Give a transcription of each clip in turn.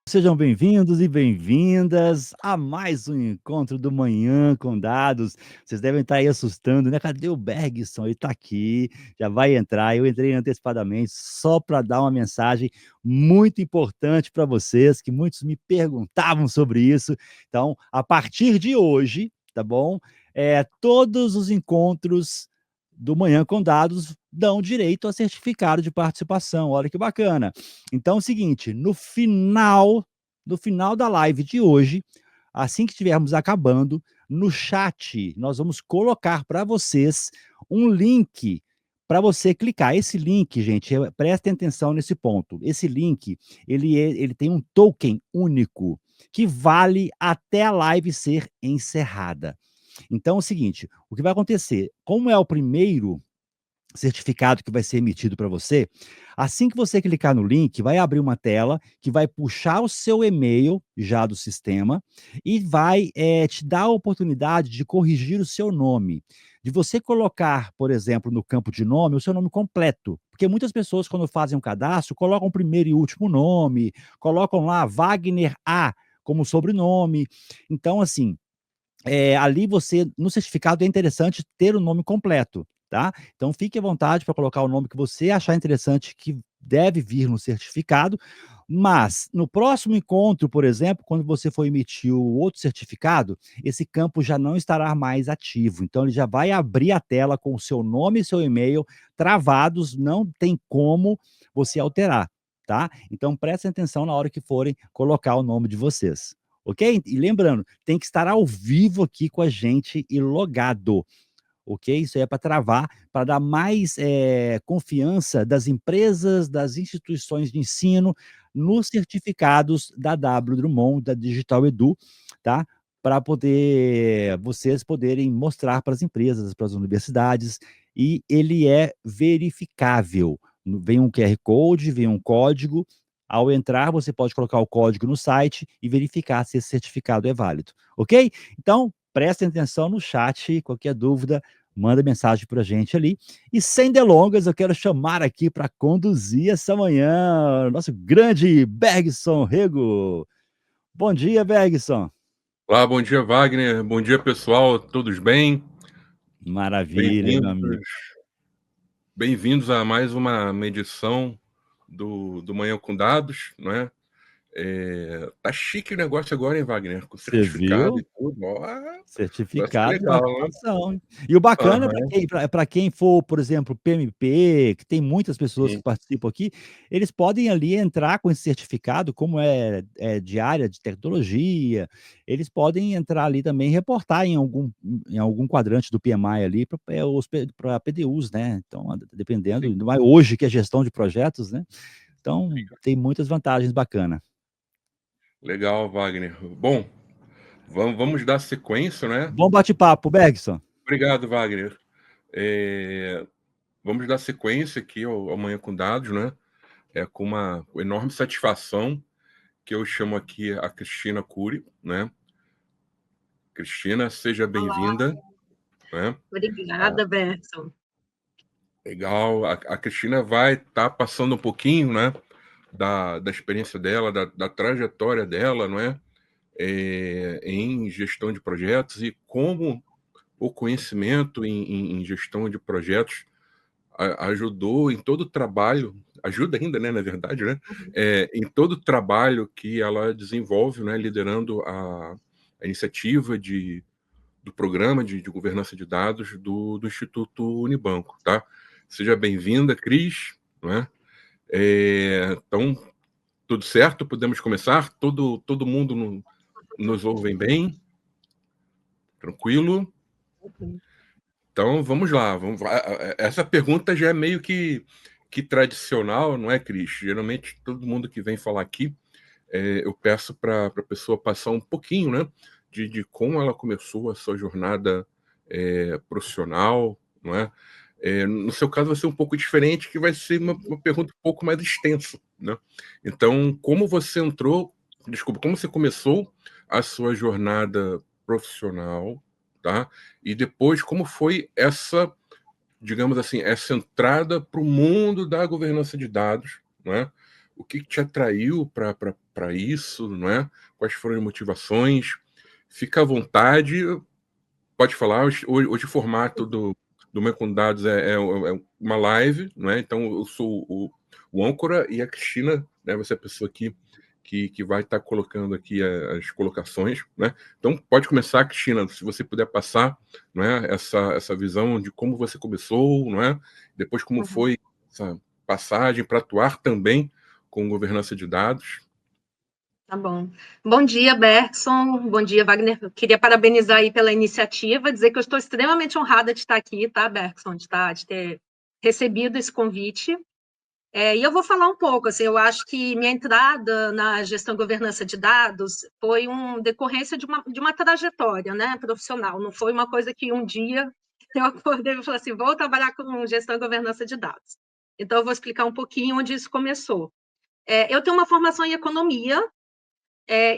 Sejam bem-vindos e bem-vindas a mais um encontro do Manhã com Dados. Vocês devem estar aí assustando, né? Cadê o Bergson? Ele está aqui, já vai entrar. Eu entrei antecipadamente só para dar uma mensagem muito importante para vocês, que muitos me perguntavam sobre isso. Então, a partir de hoje, tá bom? Todos os encontros do Manhã com Dados dão direito a certificado de participação. Olha que bacana. Então é o seguinte, no final da live de hoje, assim que estivermos acabando, no chat nós vamos colocar para vocês um link para você clicar. Esse link, gente, prestem atenção nesse ponto. Esse link, ele tem um token único que vale até a live ser encerrada. Então é o seguinte, o que vai acontecer? Como é o primeiro certificado que vai ser emitido para você, assim que você clicar no link, vai abrir uma tela que vai puxar o seu e-mail já do sistema e vai te dar a oportunidade de corrigir o seu nome. De você colocar, por exemplo, no campo de nome, o seu nome completo. Porque muitas pessoas, quando fazem um cadastro, colocam o primeiro e último nome, colocam lá Wagner A como sobrenome. Então, assim, ali você, no certificado, é interessante ter o nome completo, tá? Então fique à vontade para colocar o nome que você achar interessante que deve vir no certificado, mas no próximo encontro, por exemplo, quando você for emitir o outro certificado, esse campo já não estará mais ativo. Então ele já vai abrir a tela com o seu nome e seu e-mail travados, não tem como você alterar, tá? Então prestem atenção na hora que forem colocar o nome de vocês. Ok? E lembrando, tem que estar ao vivo aqui com a gente e logado, ok? Isso aí é para travar, para dar mais confiança das empresas, das instituições de ensino nos certificados da W Drummond, da Digital Edu, tá? Para poder vocês poderem mostrar para as empresas, para as universidades, e ele é verificável. Vem um QR Code, vem um código. Ao entrar, você pode colocar o código no site e verificar se esse certificado é válido, ok? Então, prestem atenção no chat, qualquer dúvida, manda mensagem para a gente ali. E sem delongas, eu quero chamar aqui para conduzir essa manhã nosso grande Bergson Rego. Bom dia, Bergson. Olá, bom dia, Wagner. Bom dia, pessoal. Todos bem? Maravilha, meu Bem-vindos, amigo. bem-vindos a mais uma edição do Manhã com Dados, não é? Tá chique o negócio agora, hein, Wagner? Com Você certificado viu? e tudo. Ó, vai ser Certificado de legal, né? participação. E o bacana Aham, para quem for, por exemplo, PMP, que tem muitas pessoas que sim, participam aqui, eles podem ali entrar com esse certificado, como é de área de tecnologia, eles podem entrar ali também e reportar em algum quadrante do PMI ali para PDUs, né? Então, dependendo, sim. ainda mais hoje que é gestão de projetos, né? Então, tem muitas vantagens bacanas. Legal, Wagner. Bom, vamos dar sequência, né? Bom bate-papo, Bergson. Obrigado, Wagner. É, Vamos dar sequência aqui ao Manhã com Dados, né? Com uma enorme satisfação que eu chamo aqui a Cristina Cury, né? Cristina, seja Olá, bem-vinda, né? obrigada, Berson. Legal. A Cristina vai estar passando um pouquinho, né, da experiência dela, da trajetória dela, não é? Em gestão de projetos e como o conhecimento em gestão de projetos ajudou em todo o trabalho, ajuda ainda, né, na verdade, né? Em todo o trabalho que ela desenvolve, né, liderando a iniciativa do programa de governança de dados do Instituto Unibanco, tá? Seja bem-vinda, Cris, não é? Então, tudo certo? Podemos começar? Todo mundo nos ouve bem? Tranquilo? Então, vamos lá. Essa pergunta já é meio que tradicional, não é, Cris? Geralmente, todo mundo que vem falar aqui, eu peço para a pessoa passar um pouquinho, né, de como ela começou a sua jornada profissional, não é? No seu caso vai ser um pouco diferente, que vai ser uma pergunta um pouco mais extensa, né? Então, como você começou a sua jornada profissional, tá? E depois como foi essa, digamos assim, essa entrada para o mundo da governança de dados, né? o que te atraiu para isso, não é? Quais foram as motivações? Fica à vontade, pode falar. Hoje o formato do Manhã com Dados é uma live, não é? Então eu sou o âncora e a Cristina, né? Você é a pessoa que vai estar colocando aqui as colocações, né? Então pode começar, Cristina, se você puder passar, não é? Essa visão de como você começou, não é? Depois como foi essa passagem para atuar também com governança de dados. Tá bom. Bom dia, Bergson. Bom dia, Wagner. Eu queria parabenizar aí pela iniciativa, dizer que eu estou extremamente honrada de estar aqui, tá, Bergson? De ter recebido esse convite. E eu vou falar um pouco, assim, eu acho que minha entrada na gestão e governança de dados foi decorrência de uma trajetória, né, profissional. Não foi uma coisa que um dia eu acordei e falei assim, vou trabalhar com gestão e governança de dados. Então, eu vou explicar um pouquinho onde isso começou. Eu tenho uma formação em economia,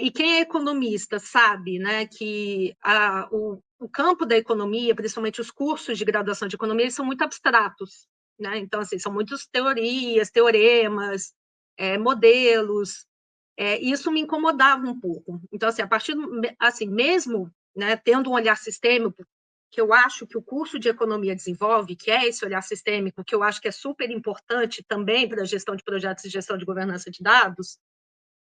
e quem é economista sabe, né, que o campo da economia, principalmente os cursos de graduação de economia, eles são muito abstratos, né? Então, assim, são muitas teorias, teoremas, modelos, e isso me incomodava um pouco. Então, assim, a partir assim, mesmo, né, tendo um olhar sistêmico, que eu acho que o curso de economia desenvolve, que é esse olhar sistêmico, que eu acho que é super importante também para a gestão de projetos e gestão de governança de dados,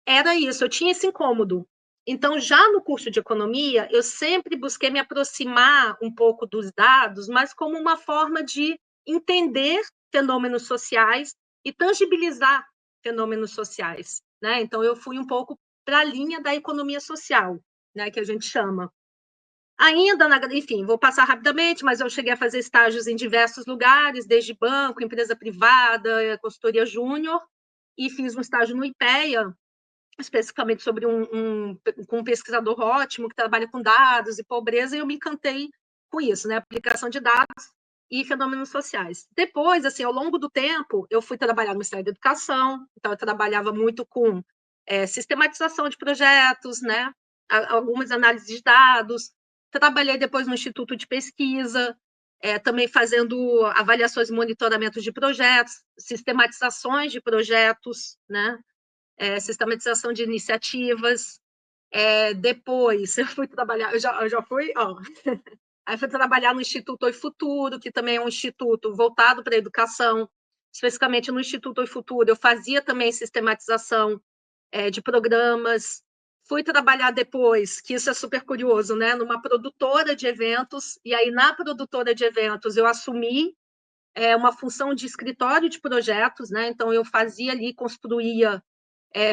era isso, eu tinha esse incômodo. Então, já no curso de economia, eu sempre busquei me aproximar um pouco dos dados, mas como uma forma de entender fenômenos sociais e tangibilizar fenômenos sociais, né? Então, eu fui um pouco para a linha da economia social, né, que a gente chama. Enfim, vou passar rapidamente, mas eu cheguei a fazer estágios em diversos lugares, desde banco, empresa privada, consultoria júnior, e fiz um estágio no IPEA, especificamente sobre um pesquisador ótimo que trabalha com dados e pobreza, e eu me encantei com isso, né? Aplicação de dados e fenômenos sociais. Depois, assim, ao longo do tempo, eu fui trabalhar no Ministério da Educação, então eu trabalhava muito com sistematização de projetos, né? Algumas análises de dados. Trabalhei depois no Instituto de Pesquisa, também fazendo avaliações e monitoramentos de projetos, sistematizações de projetos, né? Sistematização de iniciativas. Depois, eu fui trabalhar, eu já fui, aí fui trabalhar no Instituto Oi Futuro, que também é um instituto voltado para a educação, especificamente no Instituto Oi Futuro, eu fazia também sistematização de programas. Fui trabalhar depois, que isso é super curioso, né, numa produtora de eventos, e aí na produtora de eventos eu assumi uma função de escritório de projetos, né, então eu fazia ali, construía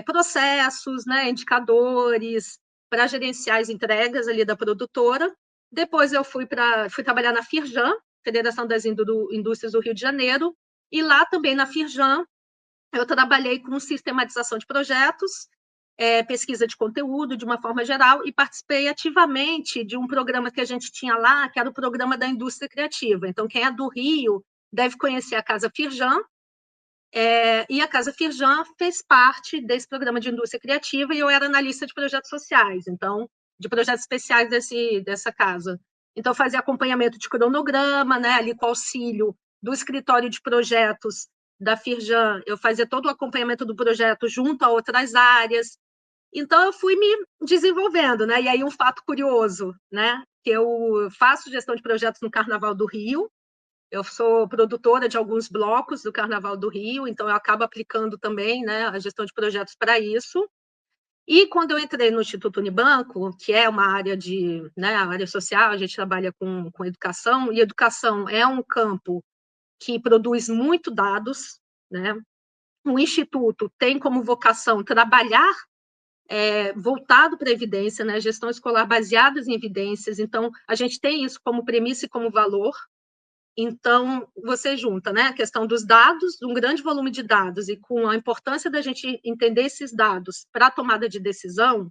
processos, né, indicadores, para gerenciar as entregas ali da produtora. Depois eu fui trabalhar na Firjan, Federação das Indústrias do Rio de Janeiro, e lá também na Firjan eu trabalhei com sistematização de projetos, pesquisa de conteúdo de uma forma geral, e participei ativamente de um programa que a gente tinha lá, que era o programa da indústria criativa. Então, quem é do Rio deve conhecer a Casa Firjan, e a Casa Firjan fez parte desse programa de indústria criativa, e eu era analista de projetos sociais, então, de projetos especiais dessa casa. Então, eu fazia acompanhamento de cronograma, né, ali com auxílio do escritório de projetos da Firjan, eu fazia todo o acompanhamento do projeto junto a outras áreas. Então, eu fui me desenvolvendo, né? E aí, um fato curioso, né? Que eu faço gestão de projetos no Carnaval do Rio, eu sou produtora de alguns blocos do Carnaval do Rio, então eu acabo aplicando também, né, a gestão de projetos para isso. E quando eu entrei no Instituto Unibanco, que é uma área né, a área social, a gente trabalha com educação, e educação é um campo que produz muito dados, né? O Instituto tem como vocação trabalhar voltado para a evidência, né? Gestão escolar baseada em evidências, então a gente tem isso como premissa e como valor. Então, você junta, né, a questão dos dados, um grande volume de dados, e com a importância da gente entender esses dados para a tomada de decisão,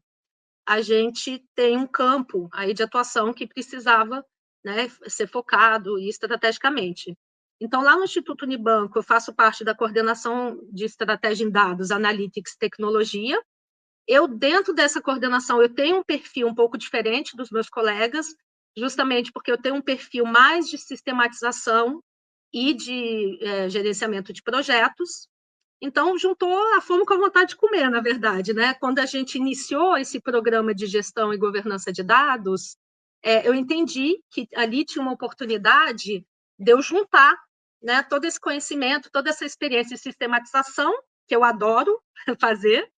a gente tem um campo aí de atuação que precisava, né, ser focado e estrategicamente. Então, lá no Instituto Unibanco, eu faço parte da coordenação de estratégia em dados, analytics, tecnologia. Eu, dentro dessa coordenação, eu tenho um perfil um pouco diferente dos meus colegas, justamente porque eu tenho um perfil mais de sistematização e de gerenciamento de projetos. Então, juntou a fome com a vontade de comer, na verdade, né? Quando a gente iniciou esse programa de gestão e governança de dados, eu entendi que ali tinha uma oportunidade de eu juntar, né, todo esse conhecimento, toda essa experiência de sistematização, que eu adoro fazer,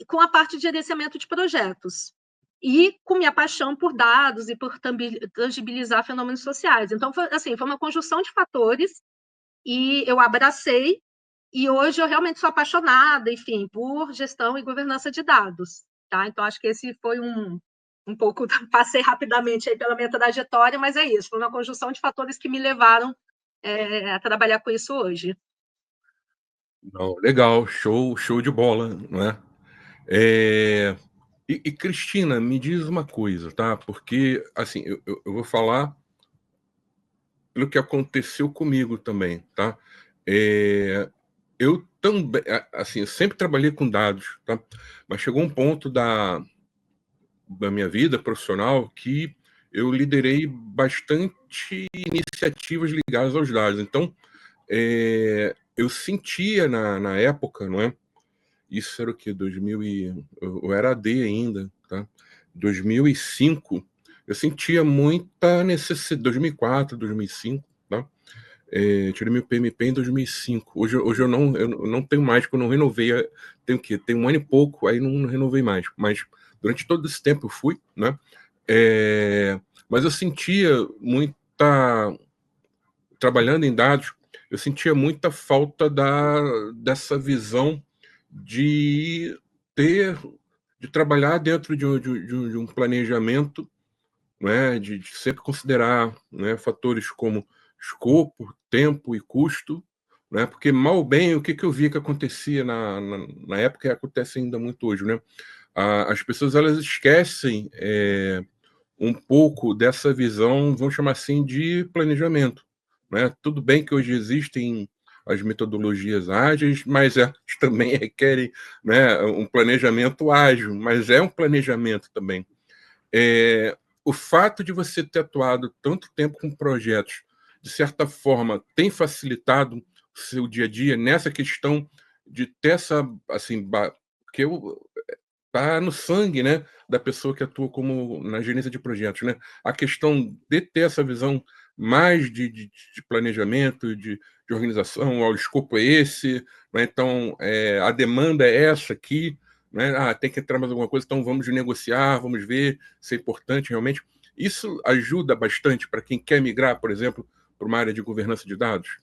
com a parte de gerenciamento de projetos. E com minha paixão por dados e por tangibilizar fenômenos sociais. Então, foi uma conjunção de fatores, e eu abracei, e hoje eu realmente sou apaixonada, enfim, por gestão e governança de dados. Tá? Então, acho que esse foi um pouco, passei rapidamente aí pela minha trajetória, mas é isso, foi uma conjunção de fatores que me levaram a trabalhar com isso hoje. Não, legal, show de bola, não é? Cristina, me diz uma coisa, tá? Porque, assim, eu vou falar pelo que aconteceu comigo também, tá? Eu também, assim, eu sempre trabalhei com dados, tá? Mas chegou um ponto da minha vida profissional que eu liderei bastante iniciativas ligadas aos dados. Então, eu sentia na época, não é? Isso era o quê? Eu era AD ainda, tá? 2005, eu sentia muita necessidade. 2004, 2005, tá? Tirei meu PMP em 2005. Hoje eu não tenho mais, porque eu não renovei. Tenho o quê? Tem um ano e pouco, aí não renovei mais. Mas durante todo esse tempo eu fui, né? Mas eu sentia muita. Trabalhando em dados, eu sentia muita falta dessa visão de trabalhar dentro de um planejamento, né, de sempre considerar, né, fatores como escopo, tempo e custo, né, porque mal ou bem o que eu via que acontecia na época e acontece ainda muito hoje, né? As pessoas elas esquecem um pouco dessa visão, vamos chamar assim, de planejamento, né? Tudo bem que hoje existem as metodologias ágeis, mas elas também requerem, né, um planejamento ágil, mas é um planejamento também. O fato de você ter atuado tanto tempo com projetos, de certa forma, tem facilitado o seu dia a dia nessa questão de ter essa, assim, porque tá no sangue, né, da pessoa que atua como na gerência de projetos, né? A questão de ter essa visão mais de planejamento, de organização, o escopo é esse, né? Então, a demanda é essa aqui, né? Tem que entrar mais alguma coisa, então vamos negociar, vamos ver se é importante realmente. Isso ajuda bastante para quem quer migrar, por exemplo, para uma área de governança de dados?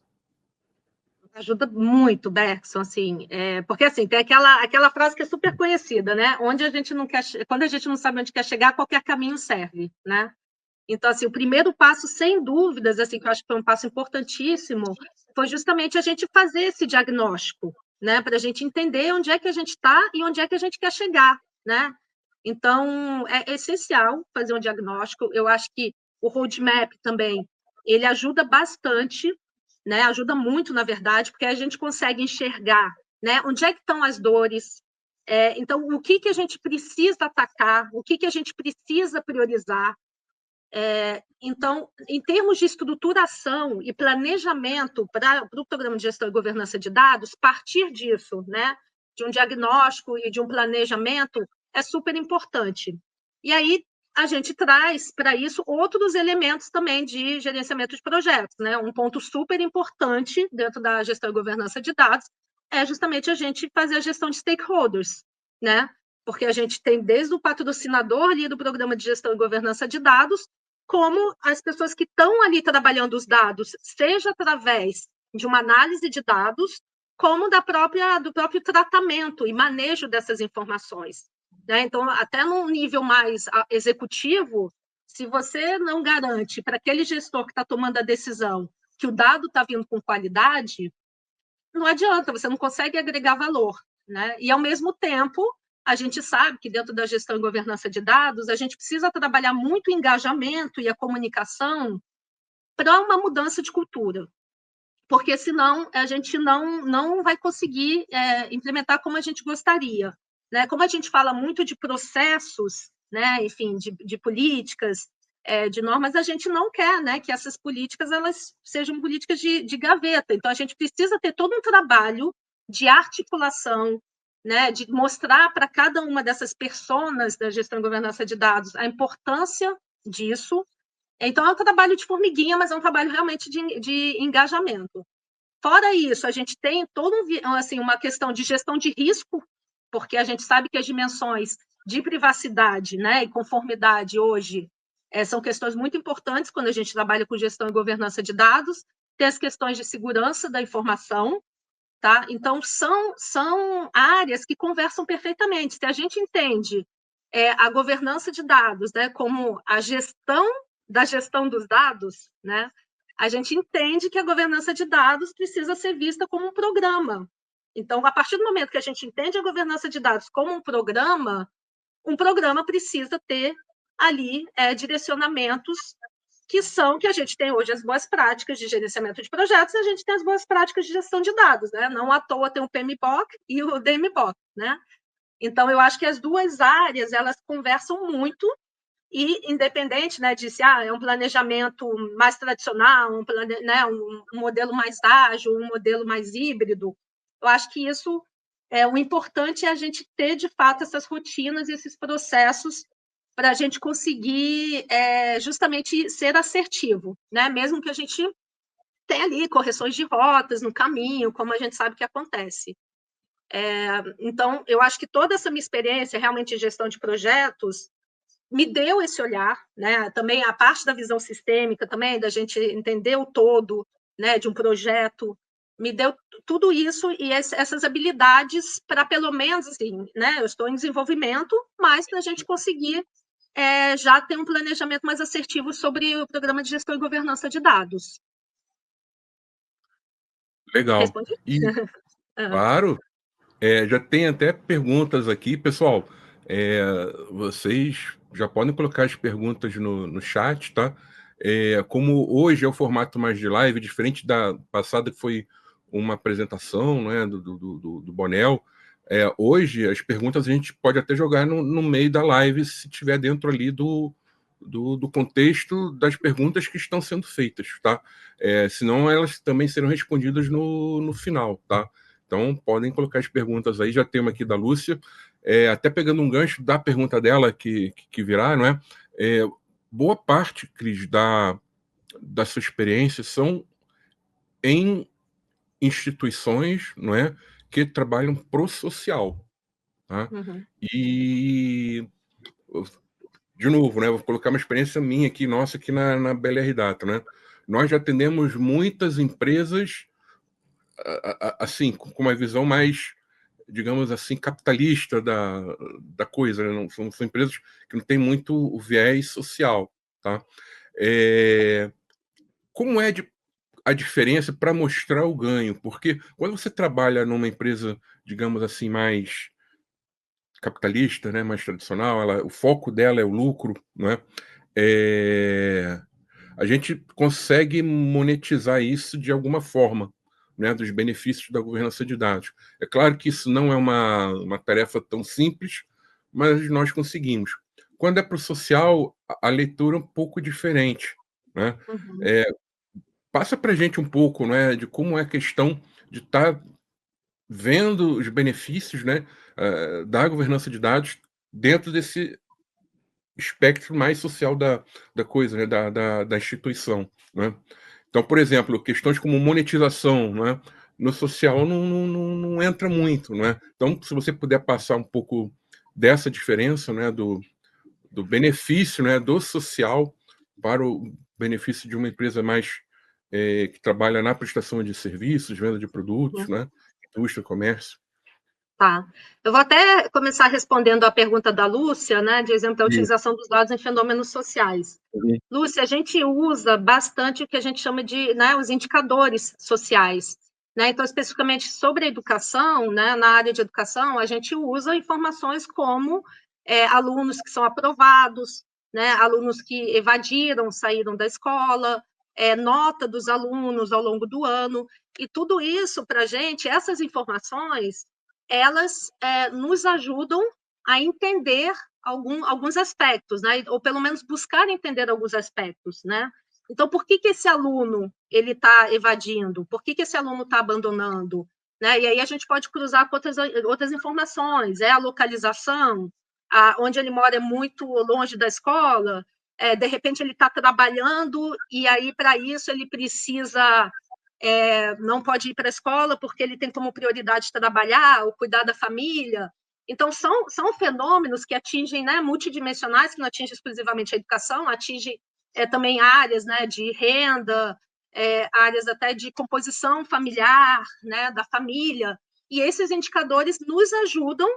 Ajuda muito, Bergson, assim, porque assim, tem aquela frase que é super conhecida, né? Onde a gente não quer, quando a gente não sabe onde quer chegar, qualquer caminho serve, né? Então, assim, o primeiro passo, sem dúvidas, assim, que eu acho que foi um passo importantíssimo, foi justamente a gente fazer esse diagnóstico, né? Para a gente entender onde é que a gente está e onde é que a gente quer chegar, né? Então, é essencial fazer um diagnóstico. Eu acho que o roadmap também, ele ajuda bastante, né? Ajuda muito, na verdade, porque a gente consegue enxergar, né? Onde é que estão as dores. Então, o que a gente precisa atacar, o que a gente precisa priorizar. Então, em termos de estruturação e planejamento para o programa de gestão e governança de dados, partir disso, né, de um diagnóstico e de um planejamento, é super importante. E aí, a gente traz para isso outros elementos também de gerenciamento de projetos, né? Um ponto super importante dentro da gestão e governança de dados é justamente a gente fazer a gestão de stakeholders, né? Porque a gente tem desde o patrocinador ali do programa de gestão e governança de dados, como as pessoas que estão ali trabalhando os dados, seja através de uma análise de dados, como do próprio tratamento e manejo dessas informações. Né? Então, até num nível mais executivo, se você não garante para aquele gestor que está tomando a decisão que o dado está vindo com qualidade, não adianta, você não consegue agregar valor. Né? E, ao mesmo tempo, a gente sabe que dentro da gestão e governança de dados, a gente precisa trabalhar muito o engajamento e a comunicação para uma mudança de cultura, porque senão a gente não vai conseguir implementar como a gente gostaria. Né? Como a gente fala muito de processos, né? Enfim, de políticas, de normas, a gente não quer, né, que essas políticas elas sejam políticas de gaveta. Então, a gente precisa ter todo um trabalho de articulação, né, de mostrar para cada uma dessas personas da gestão e governança de dados a importância disso. Então, é um trabalho de formiguinha, mas é um trabalho realmente de engajamento. Fora isso, a gente tem toda assim, uma questão de gestão de risco, porque a gente sabe que as dimensões de privacidade, né, e conformidade hoje são questões muito importantes quando a gente trabalha com gestão e governança de dados. Tem as questões de segurança da informação, tá? Então, são áreas que conversam perfeitamente. Se a gente entende a governança de dados, né, como a gestão da gestão dos dados, né, a gente entende que a governança de dados precisa ser vista como um programa. Então, a partir do momento que a gente entende a governança de dados como um programa precisa ter ali direcionamentos que a gente tem hoje as boas práticas de gerenciamento de projetos e a gente tem as boas práticas de gestão de dados, né? Não à toa tem o PMBOK e o DMBOK, né? Então, eu acho que as duas áreas, elas conversam muito e independente, né, de se é um planejamento mais tradicional, né, um modelo mais ágil, um modelo mais híbrido, eu acho que isso o importante é a gente ter, de fato, essas rotinas, esses processos para a gente conseguir justamente ser assertivo, né? Mesmo que a gente tenha ali correções de rotas no caminho, como a gente sabe que acontece. Então, eu acho que toda essa minha experiência realmente em gestão de projetos me deu esse olhar, né? Também a parte da visão sistêmica, também da gente entender o todo, né, de um projeto, me deu tudo isso e essas habilidades para, pelo menos, assim, né, eu estou em desenvolvimento, mas para a gente conseguir já ter um planejamento mais assertivo sobre o programa de gestão e governança de dados. Legal. Respondi? E, claro, já tem até perguntas aqui. Pessoal, vocês já podem colocar as perguntas no chat, tá? Como hoje é o formato mais de live, diferente da passada, que foi uma apresentação, né, do Bonel, hoje as perguntas a gente pode até jogar no meio da live, se tiver dentro ali do contexto das perguntas que estão sendo feitas, tá? Senão elas também serão respondidas no final, tá? Então, podem colocar as perguntas aí. Já tem uma aqui da Lúcia, até pegando um gancho da pergunta dela que virá, não é? Boa parte, Cris, da sua experiência são em instituições, não é, que trabalham pro social, tá? Uhum. E, de novo, né, vou colocar uma experiência minha aqui, nossa, aqui na BLR Data, né? Nós já atendemos muitas empresas assim, com uma visão mais, digamos assim, capitalista da coisa, né? Não, são empresas que não têm muito o viés social, tá? Como é a diferença para mostrar o ganho? Porque quando você trabalha numa empresa, digamos assim, mais capitalista, né, mais tradicional, o foco dela é o lucro, não é? A gente consegue monetizar isso de alguma forma, né, dos benefícios da governança de dados. É claro que isso não é uma tarefa tão simples, mas nós conseguimos. Quando é para o social, a leitura é um pouco diferente, né? Uhum. Passa para a gente um pouco, né, de como é a questão de estar vendo os benefícios, né, da governança de dados dentro desse espectro mais social da coisa, né, da instituição, né? Então, por exemplo, questões como monetização, né, no social não entra muito, né? Então, se você puder passar um pouco dessa diferença, né, do benefício, né, do social para o benefício de uma empresa mais que trabalha na prestação de serviços, venda de produtos, né, indústria, comércio. Tá. Eu vou até começar respondendo a pergunta da Lúcia, né, de exemplo, da Sim. utilização dos dados em fenômenos sociais. Sim. Lúcia, a gente usa bastante o que a gente chama de, né, os indicadores sociais, né? Então, especificamente sobre a educação, né, na área de educação, a gente usa informações como alunos que são aprovados, né, alunos que evadiram, saíram da escola, nota dos alunos ao longo do ano, e tudo isso, para a gente, essas informações, elas nos ajudam a entender alguns aspectos, né? Ou pelo menos buscar entender alguns aspectos, né? Então, por que esse aluno ele está evadindo? Por que esse aluno está abandonando? Né? E aí a gente pode cruzar com outras informações, a localização, onde ele mora é muito longe da escola, de repente ele está trabalhando e aí para isso ele precisa, não pode ir para a escola porque ele tem como prioridade trabalhar ou cuidar da família. Então, são fenômenos que atingem, né, multidimensionais, que não atingem exclusivamente a educação, atingem também áreas, né, de renda, áreas até de composição familiar, né, da família, e esses indicadores nos ajudam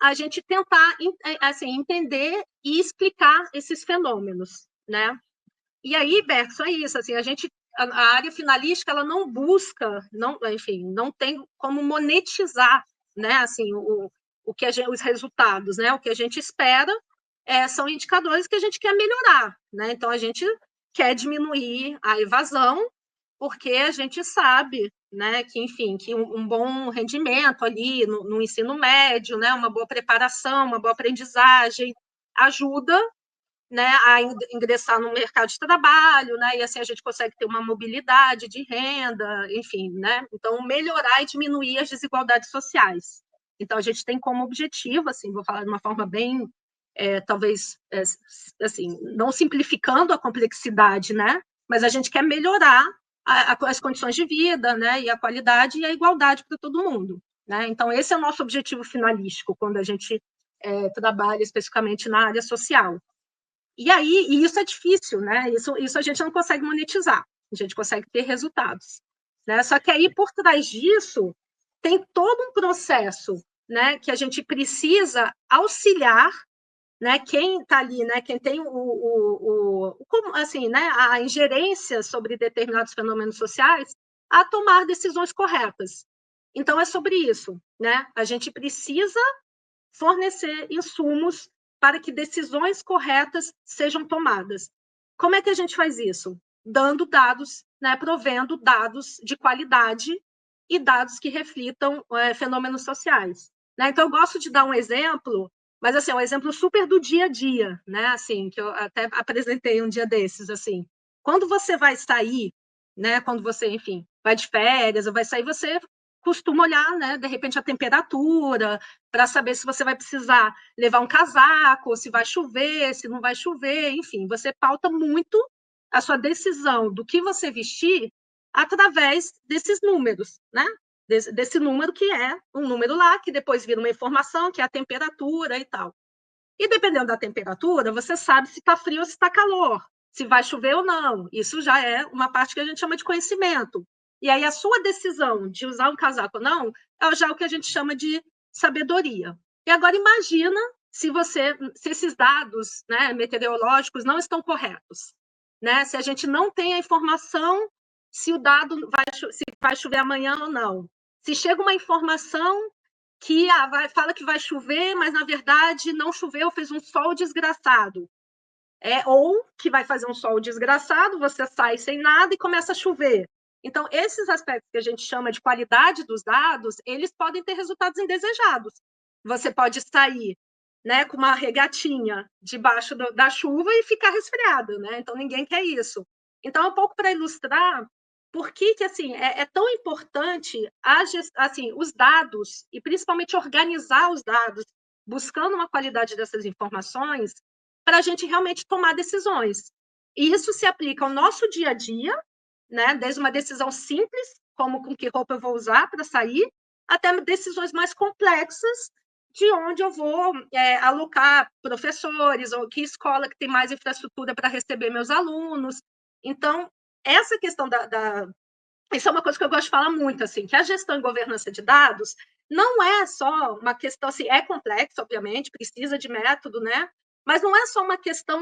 a gente tentar assim, entender e explicar esses fenômenos, né? E aí, Bergson, é isso, assim, a área finalística, ela não busca, enfim, não tem como monetizar, né, assim, os resultados, né? O que a gente espera são indicadores que a gente quer melhorar, né? Então, a gente quer diminuir a evasão, porque a gente sabe, né, que, enfim, que um bom rendimento ali no ensino médio, né, uma boa preparação, uma boa aprendizagem, ajuda, né, a ingressar no mercado de trabalho, né, e assim a gente consegue ter uma mobilidade de renda, enfim, né, então melhorar e diminuir as desigualdades sociais. Então a gente tem como objetivo, assim, vou falar de uma forma bem, talvez, assim, não simplificando a complexidade, né, mas a gente quer melhorar as condições de vida, né, e a qualidade e a igualdade para todo mundo, né, então esse é o nosso objetivo finalístico, quando a gente trabalha especificamente na área social. E aí, e isso é difícil, né? Isso a gente não consegue monetizar, a gente consegue ter resultados, né? Só que aí, por trás disso, tem todo um processo, né, que a gente precisa auxiliar, né, quem está ali, né, quem tem assim, né, a ingerência sobre determinados fenômenos sociais, a tomar decisões corretas. Então, é sobre isso, né? A gente precisa fornecer insumos para que decisões corretas sejam tomadas. Como é que a gente faz isso? Dando dados, né, provendo dados de qualidade e dados que reflitam fenômenos sociais. Né? Então, eu gosto de dar um exemplo, mas assim, um exemplo super do dia a dia, né? Assim, que eu até apresentei um dia desses. Assim, quando você vai sair, né? Quando você, enfim, vai de férias ou vai sair, você costuma olhar, né? De repente, a temperatura, para saber se você vai precisar levar um casaco, se vai chover, se não vai chover, enfim, você pauta muito a sua decisão do que você vestir através desses números, né? Desse número que é um número lá, que depois vira uma informação, que é a temperatura e tal. E dependendo da temperatura, você sabe se está frio ou se está calor, se vai chover ou não. Isso já é uma parte que a gente chama de conhecimento. E aí a sua decisão de usar um casaco ou não é já o que a gente chama de sabedoria. E agora imagina se esses dados, né, meteorológicos não estão corretos, né? Se a gente não tem a informação se o dado se vai chover amanhã ou não. Se chega uma informação que fala que vai chover, mas na verdade não choveu, fez um sol desgraçado. Ou que vai fazer um sol desgraçado, você sai sem nada e começa a chover. Então, esses aspectos que a gente chama de qualidade dos dados, eles podem ter resultados indesejados. Você pode sair, né, com uma regatinha debaixo da chuva e ficar resfriado, né? Então, ninguém quer isso. Então, um pouco para ilustrar por que assim, é tão importante assim, os dados, e principalmente organizar os dados, buscando uma qualidade dessas informações, para a gente realmente tomar decisões. E isso se aplica ao nosso dia a dia, né? Desde uma decisão simples, como com que roupa eu vou usar para sair, até decisões mais complexas, de onde eu vou alocar professores, ou que escola que tem mais infraestrutura para receber meus alunos. Então, essa questão isso é uma coisa que eu gosto de falar muito, assim, que a gestão e governança de dados não é só uma questão, assim, é complexa, obviamente, precisa de método, né? Mas não é só uma questão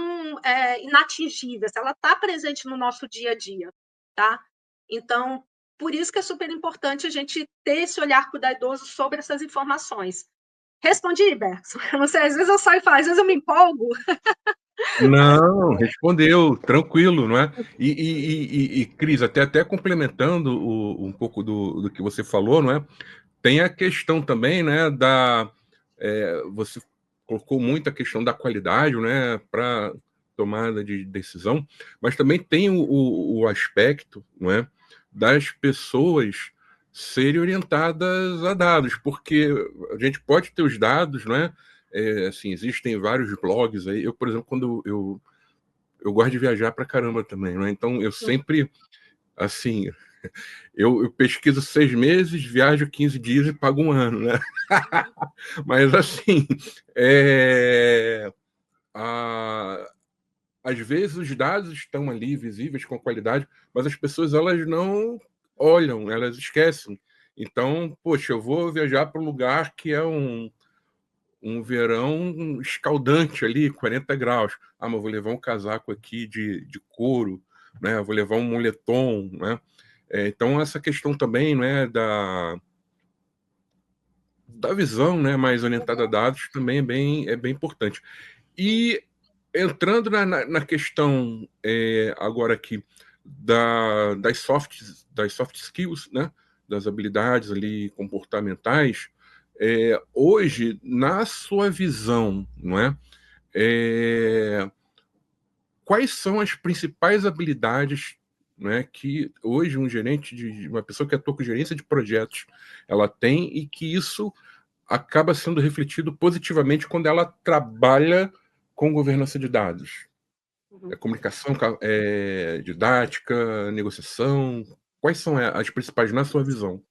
inatingível, ela está presente no nosso dia a dia, tá? Então, por isso que é super importante a gente ter esse olhar cuidadoso sobre essas informações. Respondi, Bergson? Não sei, às vezes eu saio e falo, às vezes eu me empolgo. Não, respondeu, tranquilo, não é? E Cris, até complementando um pouco do que você falou, não é? Tem a questão também, né, você colocou muito a questão da qualidade, né, para tomada de decisão, mas também tem o aspecto, não é, das pessoas serem orientadas a dados, porque a gente pode ter os dados, não é? Assim, existem vários blogs aí. Eu, por exemplo, quando eu gosto de viajar para caramba também, não é? Então eu sempre, assim, eu pesquiso 6 meses, viajo 15 dias e pago 1 ano, né? Mas assim, às vezes os dados estão ali visíveis com qualidade, mas as pessoas elas não olham, elas esquecem. Então, poxa, eu vou viajar para um lugar que é um verão escaldante ali, 40 graus. Ah, mas vou levar um casaco aqui de couro, né? Vou levar um moletom, né? Então, essa questão também, né, da visão, né, mais orientada a dados também é bem importante. E entrando na questão agora aqui das soft skills, né, das habilidades ali comportamentais, hoje, na sua visão, não é? Quais são as principais habilidades, né, que hoje uma pessoa que atua com gerência de projetos, ela tem, e que isso acaba sendo refletido positivamente quando ela trabalha com governança de dados? Comunicação, didática, negociação. Quais são as principais na sua visão?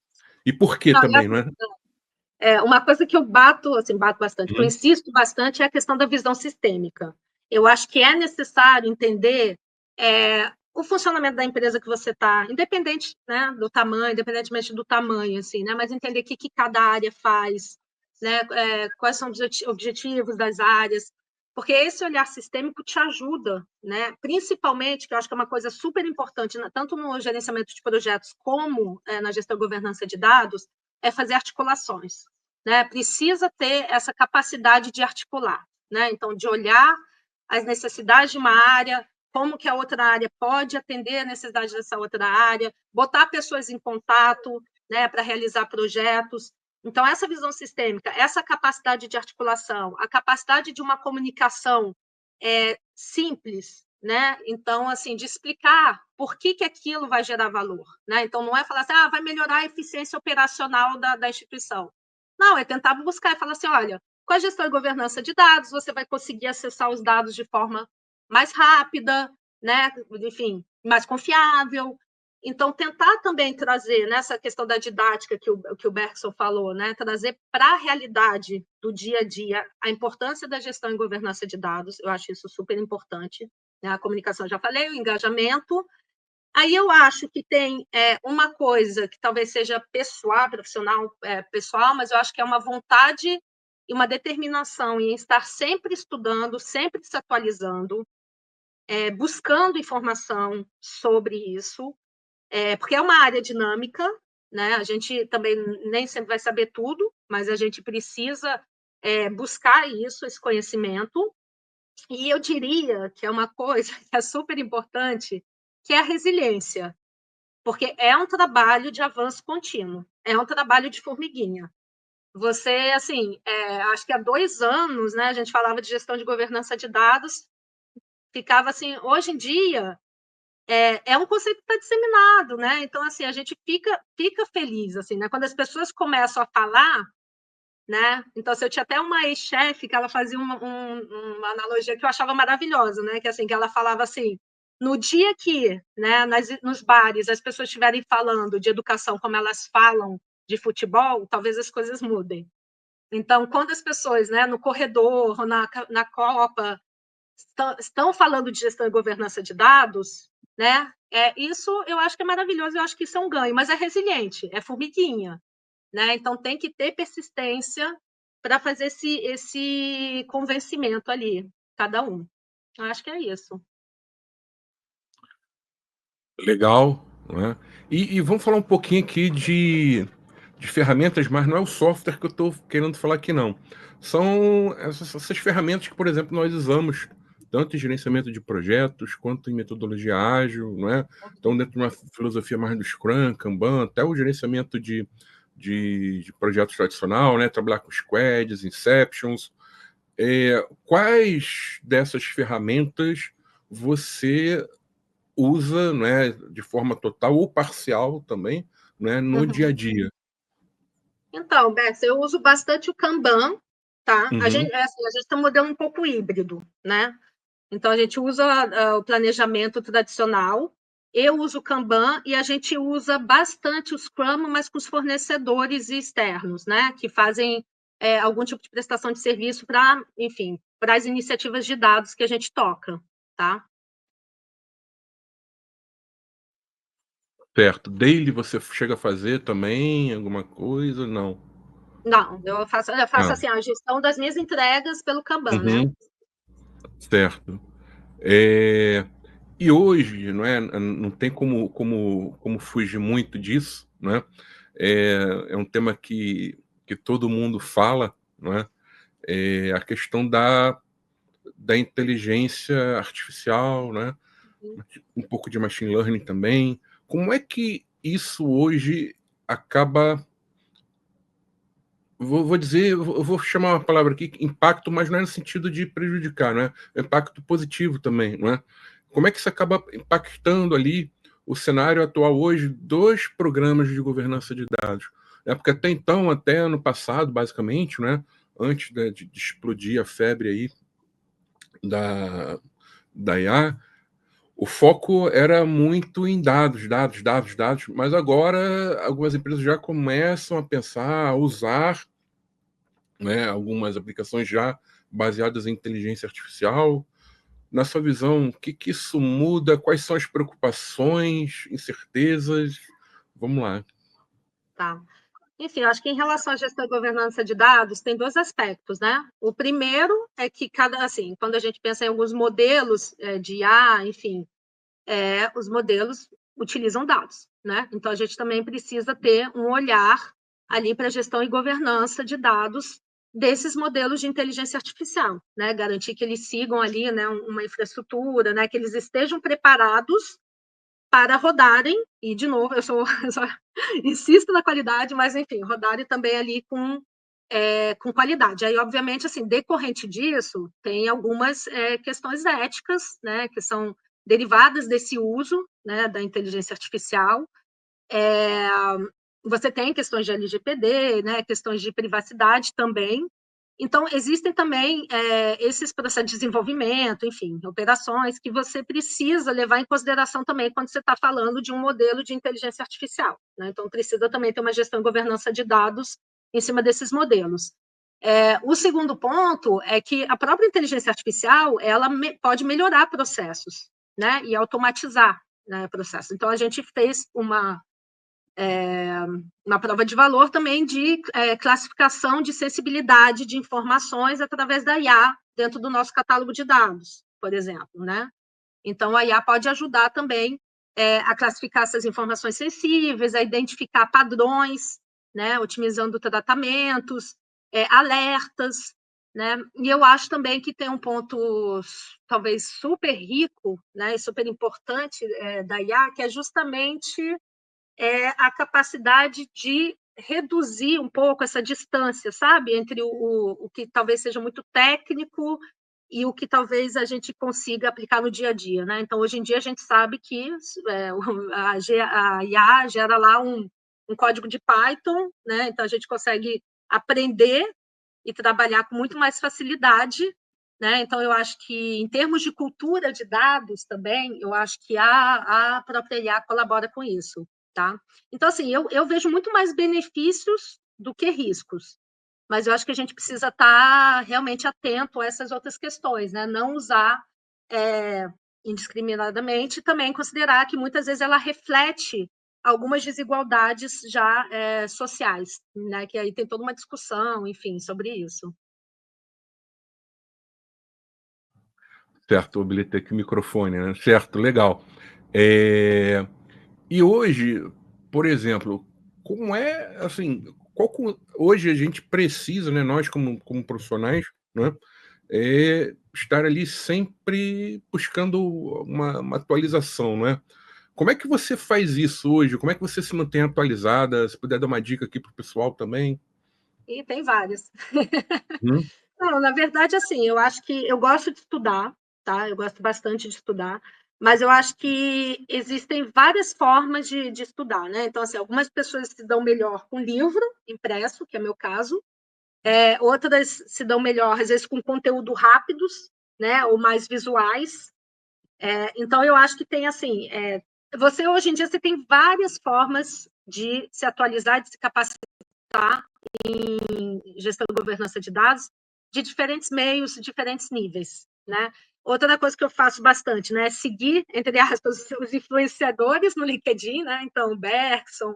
E por que também, não é? Uma coisa que eu bato bastante, que eu insisto bastante, é a questão da visão sistêmica. Eu acho que é necessário entender o funcionamento da empresa que você está, independente, né, do tamanho, independentemente do tamanho, assim, né, mas entender o que cada área faz, né, quais são os objetivos das áreas, porque esse olhar sistêmico te ajuda, né, principalmente, que eu acho que é uma coisa super importante, tanto no gerenciamento de projetos como na gestão e governança de dados, é fazer articulações, né? Precisa ter essa capacidade de articular, né? Então, de olhar as necessidades de uma área, como que a outra área pode atender a necessidade dessa outra área, botar pessoas em contato, né, para realizar projetos. Então, essa visão sistêmica, essa capacidade de articulação, a capacidade de uma comunicação simples, né? Então, assim, de explicar por que aquilo vai gerar valor, né? Então, não é falar assim, vai melhorar a eficiência operacional da instituição. Não, é tentar buscar e falar assim, olha, com a gestão e governança de dados, você vai conseguir acessar os dados de forma mais rápida, né? Enfim, mais confiável. Então, tentar também trazer nessa questão da didática que o Bergson falou, né? Trazer para a realidade do dia a dia a importância da gestão e governança de dados, eu acho isso super importante. Né? A comunicação, já falei, o engajamento. Aí eu acho que tem uma coisa que talvez seja pessoal, profissional, pessoal, mas eu acho que é uma vontade e uma determinação em estar sempre estudando, sempre se atualizando, buscando informação sobre isso, porque é uma área dinâmica, né? A gente também nem sempre vai saber tudo, mas a gente precisa buscar isso, esse conhecimento. E eu diria que é uma coisa que é super importante, que é a resiliência, porque é um trabalho de avanço contínuo, é um trabalho de formiguinha. Você, assim, acho que há 2 anos, né, a gente falava de gestão de governança de dados, ficava assim, hoje em dia, é um conceito que está disseminado, né? Então, assim, a gente fica feliz, assim, né? Quando as pessoas começam a falar, né? Então, assim, eu tinha até uma ex-chefe que ela fazia uma analogia que eu achava maravilhosa, né? Que, assim, que ela falava assim, no dia que, né, nos bares, as pessoas estiverem falando de educação como elas falam de futebol, talvez as coisas mudem. Então, quando as pessoas, né, no corredor, na Copa, estão falando de gestão e governança de dados, né? Isso eu acho que é maravilhoso, eu acho que isso é um ganho, mas é resiliente, é formiguinha, né? Então tem que ter persistência para fazer esse convencimento ali, cada um. Eu acho que é isso. Legal, não é? E vamos falar um pouquinho aqui de ferramentas, mas não é o software que eu estou querendo falar aqui, não. São essas ferramentas que, por exemplo, nós usamos tanto em gerenciamento de projetos quanto em metodologia ágil, não é? Então, dentro de uma filosofia mais do Scrum, Kanban, até o gerenciamento de projetos tradicional, né? Trabalhar com squads, inceptions. quais dessas ferramentas você usa, né, de forma total ou parcial também, né, no dia a dia? Então, Bex, eu uso bastante o Kanban, tá? A Uhum. gente, assim, a gente está um modelo um pouco híbrido, né? Então, a gente usa o planejamento tradicional, eu uso o Kanban e a gente usa bastante o Scrum, mas com os fornecedores externos, né? Que fazem algum tipo de prestação de serviço para, enfim, para as iniciativas de dados que a gente toca, tá? Certo. Daily você chega a fazer também alguma coisa? Não. Não, eu faço Ah, assim, a gestão das minhas entregas pelo Kanban, né? uhum, certo. E hoje, não é, não tem como fugir muito disso, né? É um tema que todo mundo fala, não é? É a questão da inteligência artificial, né? Um pouco de machine learning também. Como é que isso hoje acaba, vou dizer, eu vou chamar uma palavra aqui, impacto, mas não é no sentido de prejudicar, né? É impacto positivo também, não é? Como é que isso acaba impactando ali o cenário atual hoje dos programas de governança de dados? É porque até então, até ano passado, basicamente, né, antes de explodir a febre aí da IA, o foco era muito em dados, dados, dados, dados, mas agora algumas empresas já começam a pensar, a usar, né, algumas aplicações já baseadas em inteligência artificial. Na sua visão, o que isso muda? Quais são as preocupações, incertezas? Vamos lá. Tá. Enfim, eu acho que em relação à gestão e governança de dados, tem dois aspectos, né? O primeiro é que assim, quando a gente pensa em alguns modelos de IA, enfim, os modelos utilizam dados, né? Então, a gente também precisa ter um olhar ali para a gestão e governança de dados desses modelos de inteligência artificial, né? Garantir que eles sigam ali, né, uma infraestrutura, né, que eles estejam preparados para rodarem, e de novo, eu só insisto na qualidade, mas enfim, rodarem também ali com qualidade. Aí, obviamente, assim, decorrente disso, tem algumas questões éticas, né, que são derivadas desse uso, né, da inteligência artificial. Você tem questões de LGPD, né, questões de privacidade também. Então, existem também esses processos de desenvolvimento, enfim, operações que você precisa levar em consideração também quando você está falando de um modelo de inteligência artificial, né? Então, precisa também ter uma gestão e governança de dados em cima desses modelos. O segundo ponto é que a própria inteligência artificial ela pode melhorar processos, né? E automatizar, né, processos. Então, a gente fez uma prova de valor também de classificação de sensibilidade de informações através da IA dentro do nosso catálogo de dados, por exemplo, né? Então, a IA pode ajudar também a classificar essas informações sensíveis, a identificar padrões, né? Otimizando tratamentos, alertas, né? E eu acho também que tem um ponto talvez super rico, né? E super importante da IA, que é justamente a capacidade de reduzir um pouco essa distância, sabe? Entre o que talvez seja muito técnico e o que talvez a gente consiga aplicar no dia a dia, né? Então, hoje em dia, a gente sabe que a IA gera lá um código de Python, né? Então, a gente consegue aprender e trabalhar com muito mais facilidade, né? Então, eu acho que, em termos de cultura de dados também, eu acho que a própria IA colabora com isso, tá? Então, assim, eu vejo muito mais benefícios do que riscos, mas eu acho que a gente precisa estar realmente atento a essas outras questões, né? Não usar indiscriminadamente, e também considerar que muitas vezes ela reflete algumas desigualdades já sociais, né? Que aí tem toda uma discussão, enfim, sobre isso. Certo, habilitei aqui o microfone, né? Certo, legal. É, E hoje, por exemplo, como é, assim, hoje a gente precisa, né, nós como profissionais, né, estar ali sempre buscando uma atualização, né? Como é que você faz isso hoje? Como é que você se mantém atualizada? Se puder dar uma dica aqui para o pessoal também. E tem várias. Hum? Não, na verdade, assim, eu acho que eu gosto de estudar, tá? Eu gosto bastante de estudar, mas eu acho que existem várias formas de estudar, né? Então, assim, algumas pessoas se dão melhor com livro impresso, que é meu caso, outras se dão melhor, às vezes, com conteúdo rápidos, né? Ou mais visuais. Então, eu acho que tem, assim, você, hoje em dia, você tem várias formas de se atualizar, de se capacitar em gestão e governança de dados, de diferentes meios, diferentes níveis, né? Outra coisa que eu faço bastante, né, é seguir, entre aspas, os influenciadores no LinkedIn, né? Então, o Bergson,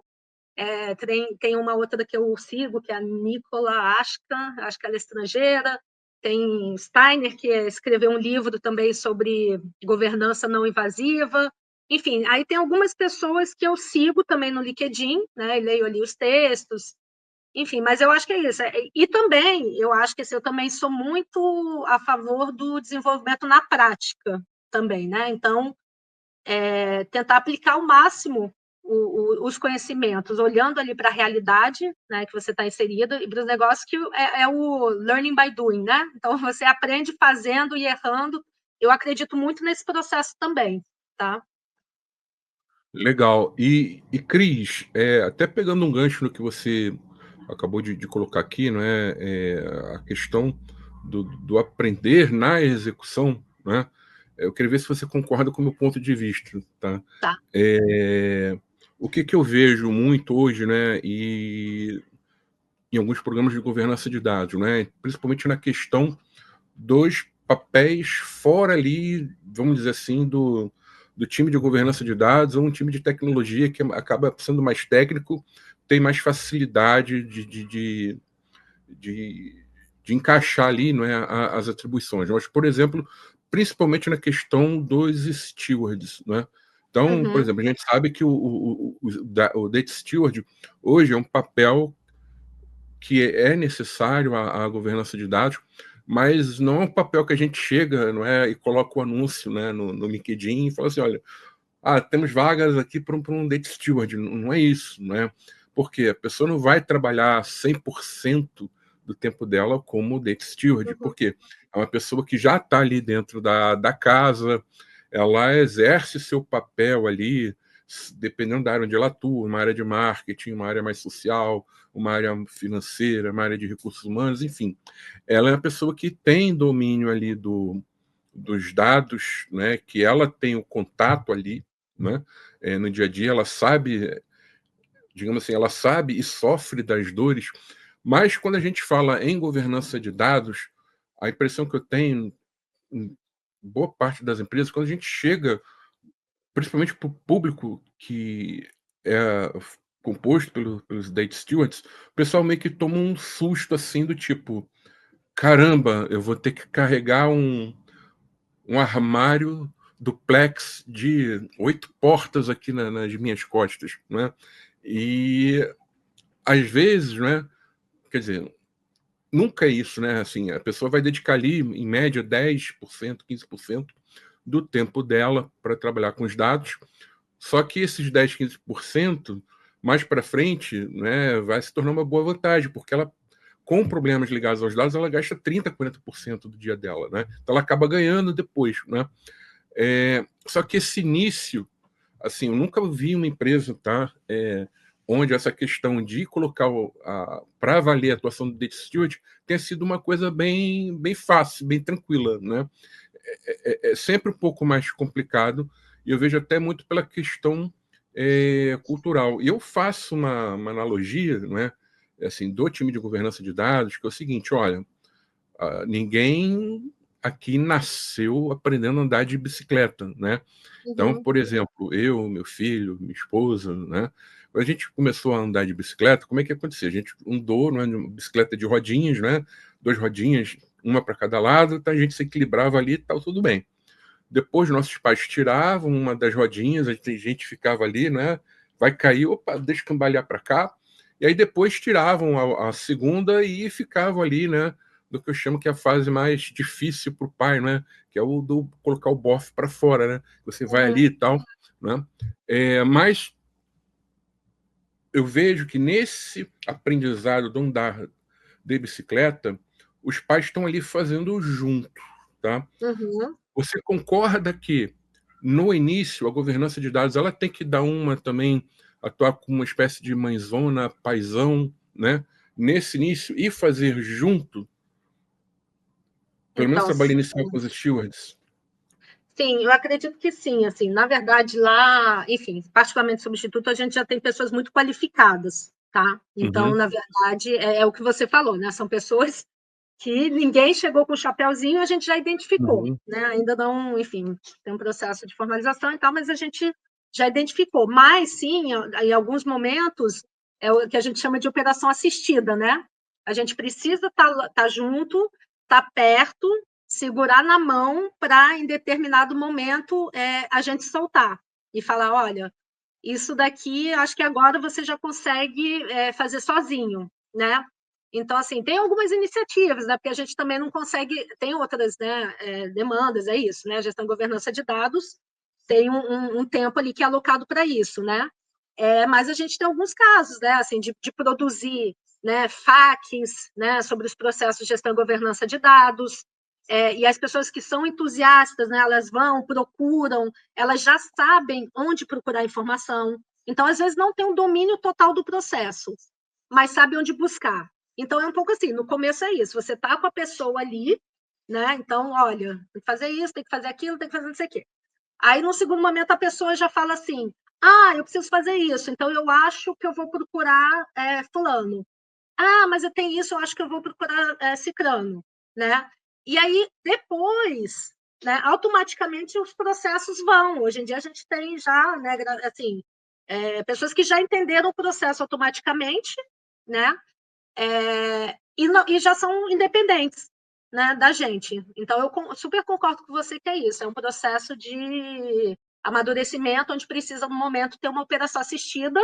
tem uma outra que eu sigo, que é a Nicola Ashka, acho que ela é estrangeira, tem Steiner, que escreveu um livro também sobre governança não invasiva, enfim, aí tem algumas pessoas que eu sigo também no LinkedIn, né, e leio ali os textos, enfim, mas eu acho que é isso. E também, eu acho que assim, eu também sou muito a favor do desenvolvimento na prática também, né? Então, tentar aplicar ao máximo os conhecimentos, olhando ali para a realidade, né, que você está inserido, e para os negócios que é o learning by doing, né? Então, você aprende fazendo e errando. Eu acredito muito nesse processo também, tá? Legal. Cris, até pegando um gancho no que você acabou de colocar aqui, não é? A questão do aprender na execução, né? Eu queria ver se você concorda com o meu ponto de vista, tá? Tá. O que eu vejo muito hoje, né? E em alguns programas de governança de dados, né? Principalmente na questão dos papéis fora ali, vamos dizer assim, do time de governança de dados ou um time de tecnologia que acaba sendo mais técnico, tem mais facilidade de, de encaixar ali, não é, as atribuições. Mas, por exemplo, principalmente na questão dos stewards, né? Então, por Uhum. exemplo, a gente sabe que o Data Steward hoje é um papel que é necessário à governança de dados, mas não é um papel que a gente chega, não é, e coloca o anúncio, né, no LinkedIn e fala assim, olha, temos vagas aqui para um Data Steward. Não é isso, né? Porque a pessoa não vai trabalhar 100% do tempo dela como Data Steward, porque é uma pessoa que já está ali dentro da casa, ela exerce seu papel ali, dependendo da área onde ela atua, uma área de marketing, uma área mais social, uma área financeira, uma área de recursos humanos, enfim. Ela é uma pessoa que tem domínio ali dos dados, né, que ela tem o contato ali, né, no dia a dia, ela sabe, digamos assim, ela sabe e sofre das dores, mas quando a gente fala em governança de dados, a impressão que eu tenho em boa parte das empresas, quando a gente chega, principalmente para o público que é composto pelos data stewards, o pessoal meio que toma um susto assim do tipo, caramba, eu vou ter que carregar um armário duplex de 8 portas aqui nas minhas costas, né? E às vezes, né? Quer dizer, nunca é isso, né? Assim, a pessoa vai dedicar ali, em média, 10%, 15% do tempo dela para trabalhar com os dados. Só que esses 10, 15%, mais para frente, né, vai se tornar uma boa vantagem, porque ela, com problemas ligados aos dados, ela gasta 30, 40% do dia dela, né? Então ela acaba ganhando depois, né? Só que esse início, assim, eu nunca vi uma empresa, tá? Onde essa questão de colocar para avaliar a atuação do Data Steward tenha sido uma coisa bem, bem fácil, bem tranquila, né? É sempre um pouco mais complicado, e eu vejo até muito pela questão cultural. E eu faço uma analogia, né, assim, do time de governança de dados, que é o seguinte, olha, ninguém aqui nasceu aprendendo a andar de bicicleta, né? Então, Uhum. por exemplo, eu, meu filho, minha esposa, né? Quando a gente começou a andar de bicicleta, como é que acontecia? A gente andou, né, numa bicicleta de rodinhas, né? 2 rodinhas, uma para cada lado, então a gente se equilibrava ali e tal, tudo bem. Depois, nossos pais tiravam uma das rodinhas, a gente ficava ali, né? Vai cair, opa, deixa eu cambalear para cá. E aí depois tiravam a segunda e ficavam ali, né? Do que eu chamo que é a fase mais difícil para o pai, né? Que é o do colocar o bofe para fora, né? Você vai ali e tal, né? Mas eu vejo que nesse aprendizado do andar de bicicleta, os pais estão ali fazendo junto, tá? Uhum. Você concorda que, no início, a governança de dados ela tem que dar uma também, atuar como uma espécie de mãezona, paizão, né? Nesse início, e fazer junto, pelo menos Então, trabalho inicial com os stewards? sim, eu acredito que sim, assim, na verdade lá, enfim, particularmente substituto, a gente já tem pessoas muito qualificadas, tá? Então, Uhum, na verdade, é o que você falou, né? São pessoas que ninguém chegou com o chapéuzinho, a gente já identificou, Uhum. né? Ainda não, enfim, tem um processo de formalização e tal, mas a gente já identificou. Mas, sim, em alguns momentos, é o que a gente chama de operação assistida, né? A gente precisa estar junto, estar perto, segurar na mão para, em determinado momento, a gente soltar e falar, olha, isso daqui, acho que agora você já consegue fazer sozinho, né? Então, assim, tem algumas iniciativas, né? Porque a gente também não consegue, tem outras, né, demandas, é isso, né? A gestão e governança de dados tem um tempo ali que é alocado para isso, né? Mas a gente tem alguns casos, né, assim, de produzir, né, FAQs, né, sobre os processos de gestão e governança de dados, e as pessoas que são entusiastas, né, elas vão, procuram, elas já sabem onde procurar informação. Então, às vezes, não tem um domínio total do processo, mas sabe onde buscar. Então, é um pouco assim, no começo é isso, você está com a pessoa ali, né? Então, olha, tem que fazer isso, tem que fazer aquilo, tem que fazer não sei o quê. Aí, no segundo momento, a pessoa já fala assim, eu preciso fazer isso, então eu acho que eu vou procurar fulano. Mas eu tenho isso, eu acho que eu vou procurar cicrano, né? E aí, depois, né, automaticamente os processos vão. Hoje em dia a gente tem já, né, assim, pessoas que já entenderam o processo automaticamente, né? E já são independentes, né, da gente. Então, eu super concordo com você que é isso. É um processo de amadurecimento, onde precisa, no momento, ter uma operação assistida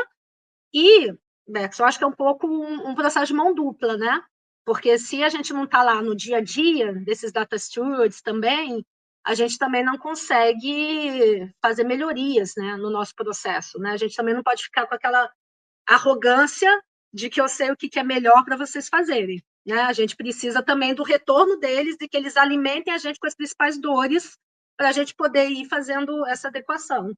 e, Bex, eu acho que é um pouco um processo de mão dupla, né? Porque se a gente não está lá no dia a dia desses data stewards também, a gente também não consegue fazer melhorias, né, no nosso processo, né? A gente também não pode ficar com aquela arrogância de que eu sei o que é melhor para vocês fazerem, né? A gente precisa também do retorno deles e que eles alimentem a gente com as principais dores para a gente poder ir fazendo essa adequação.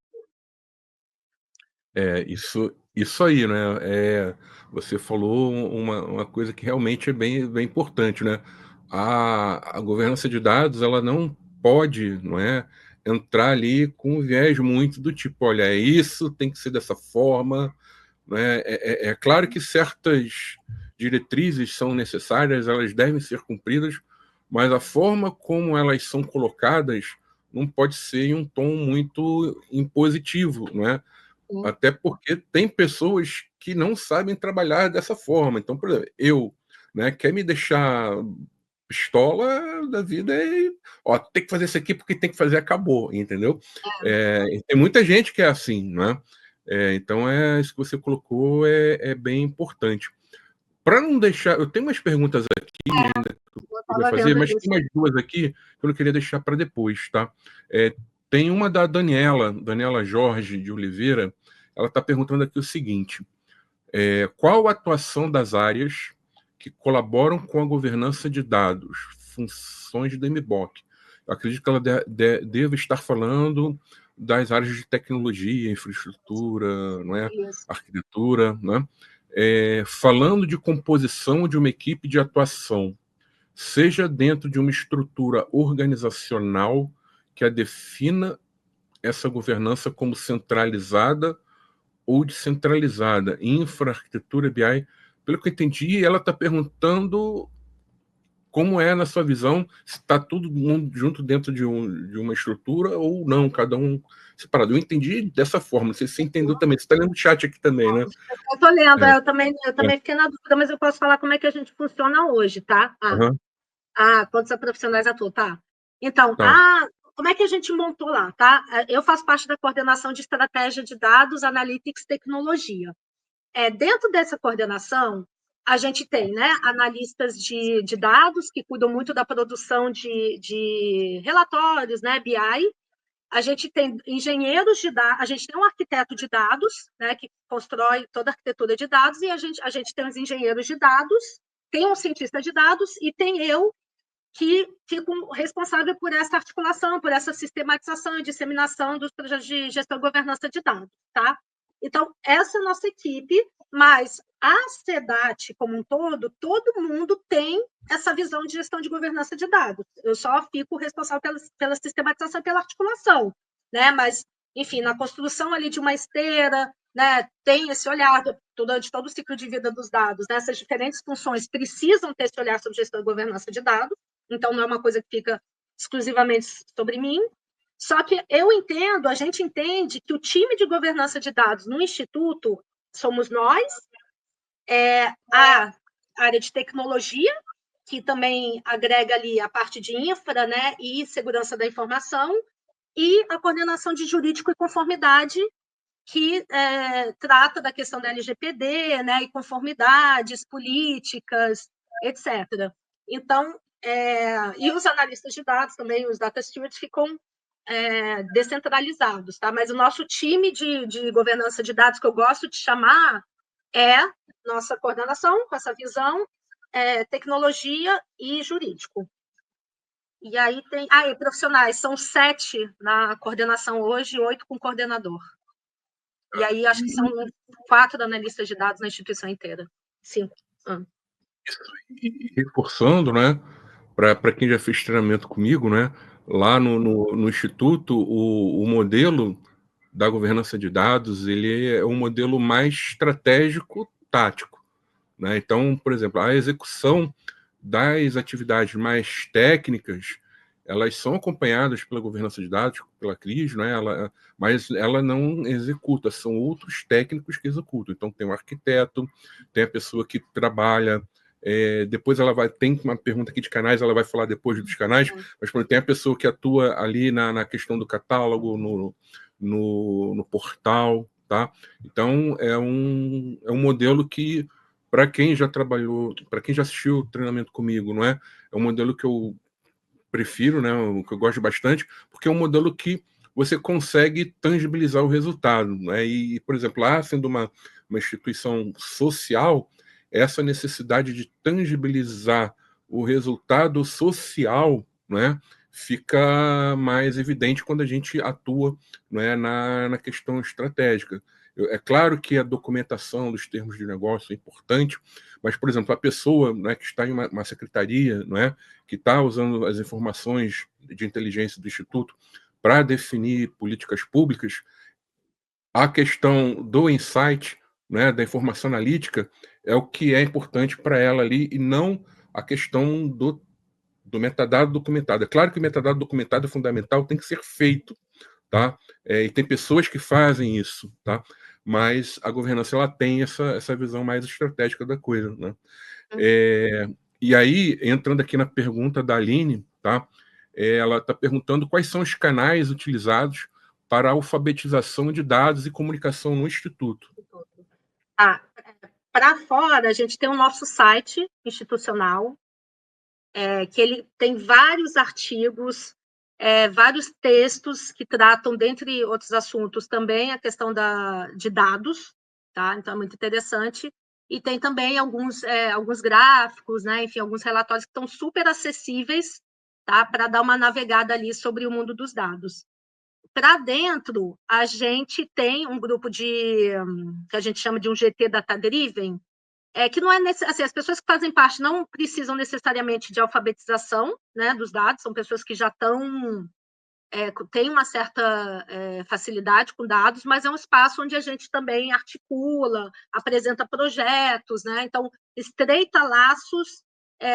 Isso aí, né? Você falou uma coisa que realmente é bem importante, né? A governança de dados, ela não pode, não é, entrar ali com um viés muito do tipo, olha, é isso, tem que ser dessa forma, né? É claro que certas diretrizes são necessárias, elas devem ser cumpridas, mas a forma como elas são colocadas não pode ser em um tom muito impositivo, não é? Até porque tem pessoas que não sabem trabalhar dessa forma. Então, por exemplo, né, quer me deixar pistola da vida e, ó, tem que fazer isso aqui porque tem que fazer, acabou, entendeu? E tem muita gente que é assim, né? Então, isso que você colocou é bem importante. Para não deixar, eu tenho umas perguntas aqui que eu Eu queria estava fazer, vendo mas isso. tem umas duas aqui que eu não queria deixar para depois, tá? Tem uma da Daniela Jorge de Oliveira. Ela está perguntando aqui o seguinte: qual a atuação das áreas que colaboram com a governança de dados, funções do MBOK? Eu acredito que ela deva estar falando das áreas de tecnologia, infraestrutura, não é? Isso. Arquitetura, né? Falando de composição de uma equipe de atuação, seja dentro de uma estrutura organizacional que a defina essa governança como centralizada ou descentralizada, infraarquitetura BI. Pelo que eu entendi, ela está perguntando como é, na sua visão, se está todo mundo junto dentro de uma estrutura ou não, cada um separado. Eu entendi dessa forma, não sei se você entendeu também. Você está lendo o chat aqui também, né? Eu estou lendo, É, eu também fiquei na dúvida, mas eu posso falar como é que a gente funciona hoje, tá? aham, Quantos profissionais atuam, tá? Então, tá. como é que a gente montou lá, tá? Eu faço parte da coordenação de estratégia de dados, analytics, tecnologia. Dentro dessa coordenação, a gente tem, né, analistas de dados que cuidam muito da produção de relatórios, né, BI. A gente tem engenheiros de dados, a gente tem um arquiteto de dados, né, que constrói toda a arquitetura de dados, e a gente tem os engenheiros de dados, tem um cientista de dados e tem eu, que fico responsável por essa articulação, por essa sistematização e disseminação dos projetos de gestão e governança de dados, tá? Então, essa é a nossa equipe, mas a CEDAT como um todo mundo tem essa visão de gestão de governança de dados. Eu só fico responsável pela sistematização e pela articulação, né? Mas, enfim, na construção ali de uma esteira, né, tem esse olhar durante todo o ciclo de vida dos dados, né? Essas diferentes funções precisam ter esse olhar sobre gestão e governança de dados, então não é uma coisa que fica exclusivamente sobre mim. Só que a gente entende que o time de governança de dados no Instituto somos nós, a área de tecnologia, que também agrega ali a parte de infra, né, e segurança da informação, e a coordenação de jurídico e conformidade, que trata da questão da LGPD, né, e conformidades políticas, etc. Então, e os analistas de dados também, os data stewards, ficam descentralizados, tá? Mas o nosso time de governança de dados, que eu gosto de chamar, é nossa coordenação, com essa visão, tecnologia e jurídico. E aí tem... e profissionais, são 7 na coordenação hoje, 8 com coordenador. E aí acho que são 4 analistas de dados na instituição inteira. 5. E reforçando, né, para quem já fez treinamento comigo, né, lá no Instituto, o modelo da governança de dados, ele é um modelo mais estratégico, tático, né? Então, por exemplo, a execução das atividades mais técnicas, elas são acompanhadas pela governança de dados, pela CRIS, né? Mas ela não executa, são outros técnicos que executam. Então, tem o arquiteto, tem a pessoa que trabalha, depois ela tem uma pergunta aqui de canais, ela vai falar depois dos canais, mas tem a pessoa que atua ali na questão do catálogo, no portal, tá? Então, é um modelo que, para quem já trabalhou, para quem já assistiu o treinamento comigo, não é? É um modelo que eu prefiro, né? Que eu gosto bastante, porque é um modelo que você consegue tangibilizar o resultado, né? E, por exemplo, lá sendo uma instituição social, essa necessidade de tangibilizar o resultado social, né, fica mais evidente quando a gente atua, né, na questão estratégica. É claro que a documentação dos termos de negócio é importante, mas, por exemplo, a pessoa, né, que está em uma secretaria, né, que está usando as informações de inteligência do Instituto para definir políticas públicas, a questão do insight, né, da informação analítica, é o que é importante para ela ali, e não a questão do metadado documentado. É claro que o metadado documentado é fundamental, tem que ser feito, tá? E tem pessoas que fazem isso, tá? Mas a governança, ela tem essa visão mais estratégica da coisa, né? E aí, entrando aqui na pergunta da Aline, tá? Ela está perguntando quais são os canais utilizados para a alfabetização de dados e comunicação no Instituto. Para fora, a gente tem o nosso site institucional, que ele tem vários artigos, vários textos que tratam, dentre outros assuntos, também a questão de dados, tá? Então é muito interessante. E tem também alguns gráficos, né? Enfim, alguns relatórios que estão super acessíveis, tá? Para dar uma navegada ali sobre o mundo dos dados. Para dentro, a gente tem um grupo que a gente chama de um GT Data Driven, que não é assim, as pessoas que fazem parte não precisam necessariamente de alfabetização, né, dos dados, são pessoas que já têm uma certa facilidade com dados, mas é um espaço onde a gente também articula, apresenta projetos, né, então estreita laços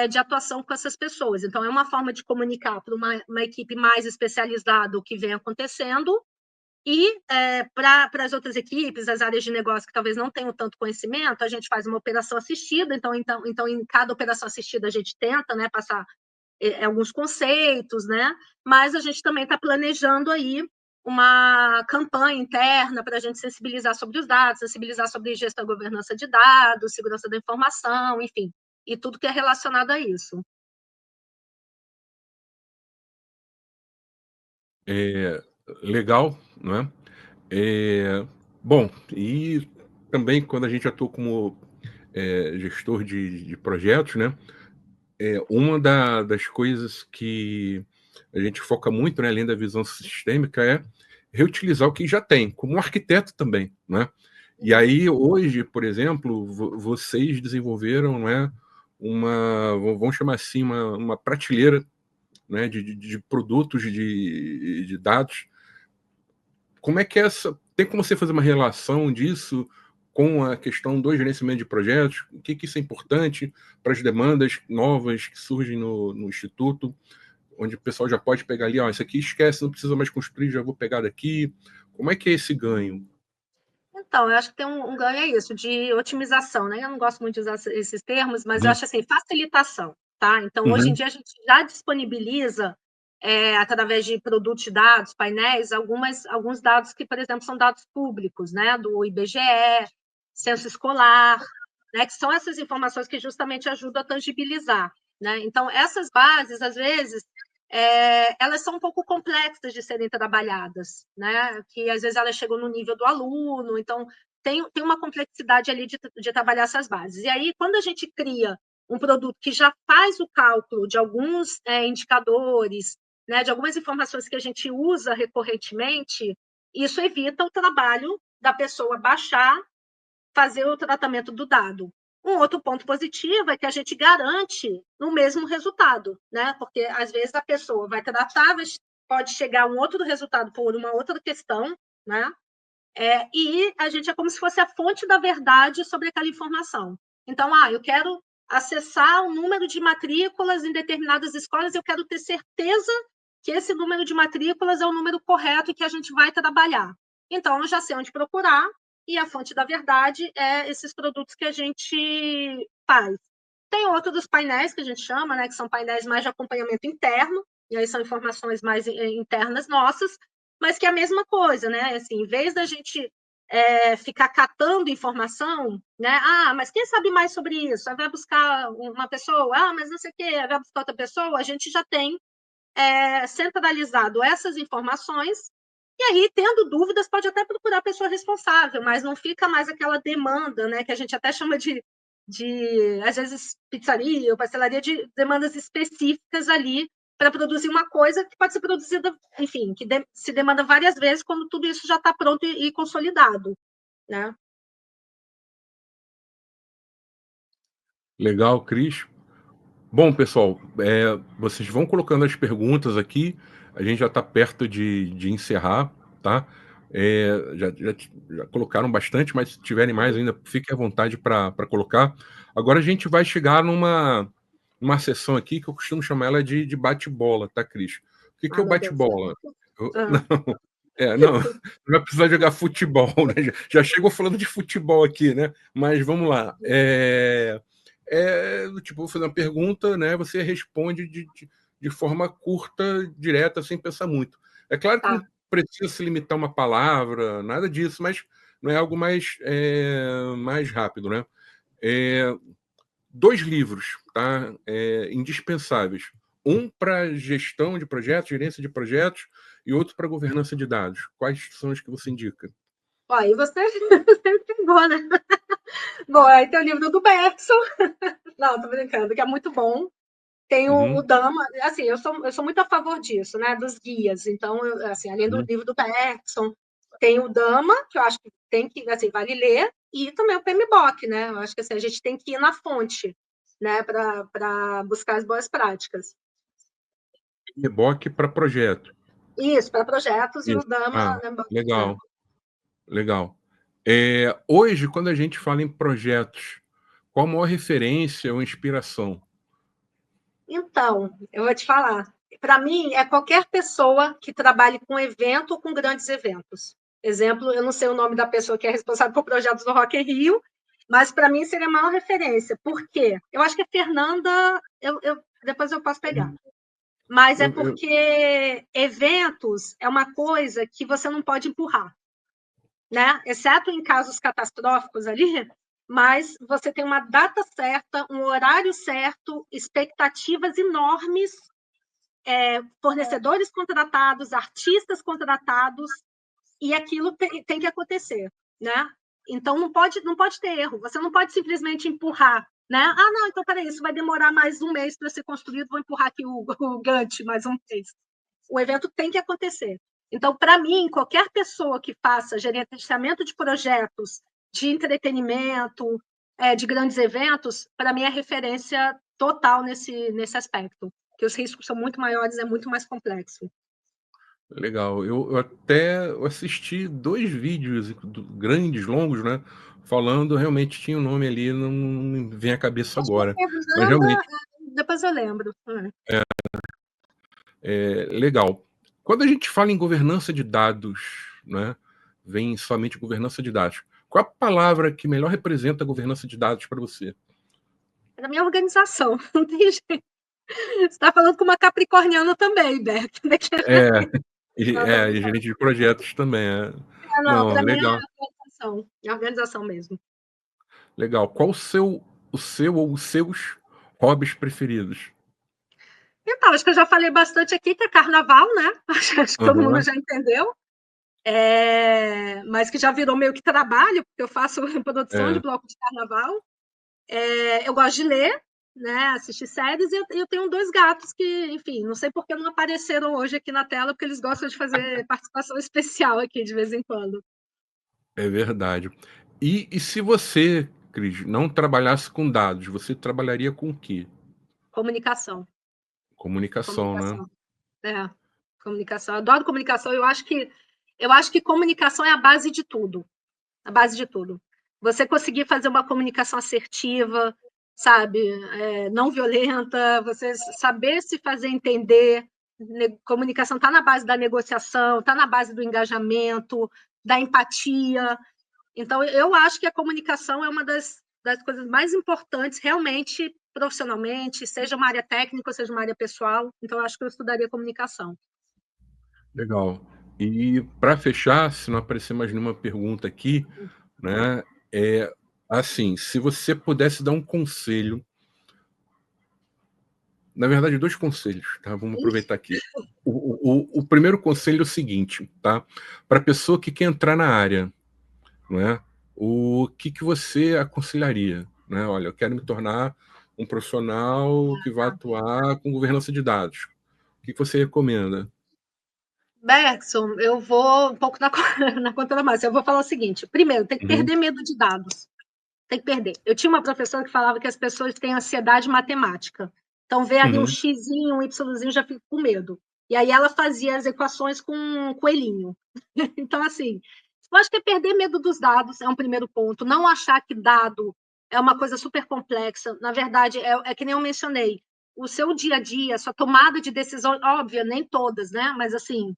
de atuação com essas pessoas. Então, é uma forma de comunicar para uma equipe mais especializada o que vem acontecendo, e para as outras equipes, as áreas de negócio que talvez não tenham tanto conhecimento, a gente faz uma operação assistida, então em cada operação assistida a gente tenta, né, passar alguns conceitos, né, mas a gente também está planejando aí uma campanha interna para a gente sensibilizar sobre os dados, sensibilizar sobre gestão e governança de dados, segurança da informação, enfim, e tudo que é relacionado a isso. Legal, não é? Bom, e também quando a gente atua como gestor de projetos, né? Uma das coisas que a gente foca muito, né, além da visão sistêmica, é reutilizar o que já tem, como um arquiteto também, né? E aí, hoje, por exemplo, vocês desenvolveram, né, vamos chamar assim, uma prateleira, né, de produtos, de dados. Como é que tem como você fazer uma relação disso com a questão do gerenciamento de projetos? O que isso é importante para as demandas novas que surgem no Instituto, onde o pessoal já pode pegar ali, isso aqui esquece, não precisa mais construir, já vou pegar daqui. Como é que é esse ganho? Então, eu acho que tem um ganho é isso, de otimização, né? Eu não gosto muito de usar esses termos, mas eu Uhum. acho assim, facilitação, tá? Então, hoje em Uhum. dia, a gente já disponibiliza, através de produtos de dados, painéis, alguns dados que, por exemplo, são dados públicos, né? Do IBGE, censo escolar, né? Que são essas informações que justamente ajudam a tangibilizar, né? Então, essas bases, às vezes, elas são um pouco complexas de serem trabalhadas, né? Que às vezes elas chegam no nível do aluno, então tem uma complexidade ali de trabalhar essas bases. E aí, quando a gente cria um produto que já faz o cálculo de alguns indicadores, né, de algumas informações que a gente usa recorrentemente, isso evita o trabalho da pessoa baixar, fazer o tratamento do dado. Um outro ponto positivo é que a gente garante o mesmo resultado, né? Porque às vezes a pessoa vai tratar, pode chegar a um outro resultado por uma outra questão, né? E a gente é como se fosse a fonte da verdade sobre aquela informação. Então, eu quero acessar o número de matrículas em determinadas escolas, eu quero ter certeza que esse número de matrículas é o número correto e que a gente vai trabalhar. Então, eu já sei onde procurar, e a fonte da verdade é esses produtos que a gente faz. Tem outros painéis que a gente chama, né, que são painéis mais de acompanhamento interno, e aí são informações mais internas nossas, mas que é a mesma coisa, né? Assim, em vez da gente ficar catando informação, né? Mas quem sabe mais sobre isso? Aí vai buscar uma pessoa, mas não sei o quê, aí vai buscar outra pessoa, a gente já tem centralizado essas informações, e aí, tendo dúvidas, pode até procurar a pessoa responsável, mas não fica mais aquela demanda, né, que a gente até chama às vezes, pizzaria ou pastelaria, de demandas específicas ali para produzir uma coisa que pode ser produzida, enfim, que se demanda várias vezes quando tudo isso já está pronto e consolidado, né? Legal, Cris. Bom, pessoal, vocês vão colocando as perguntas aqui, a gente já está perto de encerrar, tá? Já colocaram bastante, mas se tiverem mais ainda, fiquem à vontade para colocar. Agora a gente vai chegar numa sessão aqui que eu costumo chamar ela de bate-bola, tá, Cris? O que é o Meu Deus. bate-bola? Não vai precisar jogar futebol, né? Já chegou falando de futebol aqui, né? Mas vamos lá. Tipo, vou fazer uma pergunta, né? Você responde de forma curta, direta, sem pensar muito. É claro que não precisa se limitar a uma palavra, nada disso, mas não é algo mais rápido, né? 2 livros, tá? Indispensáveis. Um para gestão de projetos, gerência de projetos, e outro para governança de dados. Quais são os que você indica? Aí você pegou, né? Bom, aí tem o livro do Bergson. Não, tô brincando, que é muito bom. Tem o Dama, assim, eu sou muito a favor disso, né, dos guias. Então, assim, além do livro do Bergson, tem o Dama, que eu acho que tem que, assim, vale ler, e também o PMBOK, né? Eu acho que assim, a gente tem que ir na fonte, né, para buscar as boas práticas. PMBOK para projeto. Isso, para projetos, e o Isso. Dama, né, Legal, legal. Hoje, quando a gente fala em projetos, qual a maior referência ou inspiração? Então, eu vou te falar. Para mim, é qualquer pessoa que trabalhe com evento ou com grandes eventos. Exemplo, eu não sei o nome da pessoa que é responsável por projetos do Rock in Rio, mas para mim seria a maior referência. Por quê? Eu acho que a Fernanda, depois eu posso pegar. Mas é porque eventos é uma coisa que você não pode empurrar, né? Exceto em casos catastróficos ali, mas você tem uma data certa, um horário certo, expectativas enormes, fornecedores contratados, artistas contratados, e aquilo tem que acontecer, né? Então, não pode ter erro. Você não pode simplesmente empurrar, né? Ah, não, então, peraí, isso vai demorar mais um mês para ser construído, vou empurrar aqui o Gantt mais um mês. O evento tem que acontecer. Então, para mim, qualquer pessoa que faça gerenciamento de projetos, de entretenimento, de grandes eventos, para mim é referência total nesse aspecto, que os riscos são muito maiores, é muito mais complexo. Legal. Eu até assisti 2 vídeos grandes, longos, né? Falando, realmente tinha um nome ali, não me vem à cabeça Acho que agora. a Mas Fernanda, realmente, depois eu lembro. legal. Quando a gente fala em governança de dados, né? Vem somente governança de dados. Qual a palavra que melhor representa a governança de dados para você? É da minha organização, não tem jeito. Você está falando com uma capricorniana também, Beto. É, e gerente de projetos também. Não, Não, para mim legal, é a organização mesmo. legal. Qual o seu ou os seus hobbies preferidos? Então, acho que eu já falei bastante aqui, que é carnaval, né? Acho que todo mundo Aham, já entendeu. Mas que já virou meio que trabalho, porque eu faço produção de é. bloco de carnaval. Eu gosto de ler, né? Assistir séries, e eu tenho 2 gatos que, enfim, não sei por que não apareceram hoje aqui na tela, porque eles gostam de fazer participação especial aqui de vez em quando. É verdade. E se você, Cris, não trabalhasse com dados, você trabalharia com o quê? Comunicação. Comunicação, né? Comunicação. É, comunicação. Eu adoro comunicação. Eu acho que comunicação é a base de tudo. A base de tudo. Você conseguir fazer uma comunicação assertiva, sabe, não violenta, você saber se fazer entender. Comunicação está na base da negociação, está na base do engajamento, da empatia. Então, eu acho que a comunicação é uma das coisas mais importantes, realmente, profissionalmente, seja uma área técnica, seja uma área pessoal. Então, eu acho que eu estudaria comunicação. Legal. E para fechar, se não aparecer mais nenhuma pergunta aqui, né? É assim, se você pudesse dar um conselho, na verdade, 2 conselhos, tá? Vamos aproveitar aqui. O primeiro conselho é o seguinte, tá? Para a pessoa que quer entrar na área, não é? O que você aconselharia, né? Olha, eu quero me tornar um profissional que vai atuar com governança de dados. O que você recomenda? Bergson, eu vou um pouco na, na conta da massa. Eu vou falar o seguinte: primeiro, tem que Uhum, perder medo de dados. Tem que perder. Eu tinha uma professora que falava que as pessoas têm ansiedade matemática. Então, vê ali um uhum. xizinho, um yzinho, já fica com medo. E aí ela fazia as equações com um coelhinho. Então, assim, eu acho que é perder medo dos dados, é um primeiro ponto. Não achar que dado é uma coisa super complexa. Na verdade, é que nem eu mencionei. O seu dia a dia, a sua tomada de decisão, óbvio, nem todas, né? Mas, assim,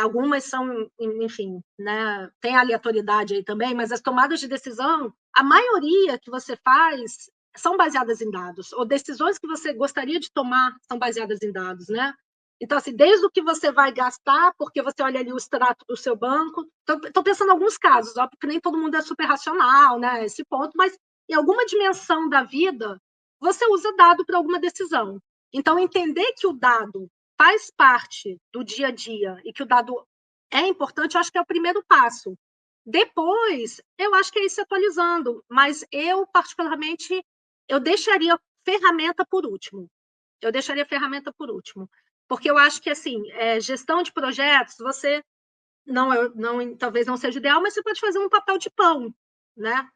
algumas são, enfim, né? Tem aleatoriedade aí também, mas as tomadas de decisão, a maioria que você faz são baseadas em dados, ou decisões que você gostaria de tomar são baseadas em dados, né? Então, assim, desde o que você vai gastar, porque você olha ali o extrato do seu banco. Estou pensando em alguns casos, óbvio que nem todo mundo é super racional, né? Esse ponto, mas em alguma dimensão da vida, você usa dado para alguma decisão. Então, entender que o dado faz parte do dia a dia e que o dado é importante, eu acho que é o primeiro passo. Depois, eu acho que é ir se atualizando, mas eu, particularmente, eu deixaria ferramenta por último. Eu deixaria ferramenta por último. Porque eu acho que, assim, gestão de projetos, você não, talvez não seja ideal, mas você pode fazer um papel de pão, né?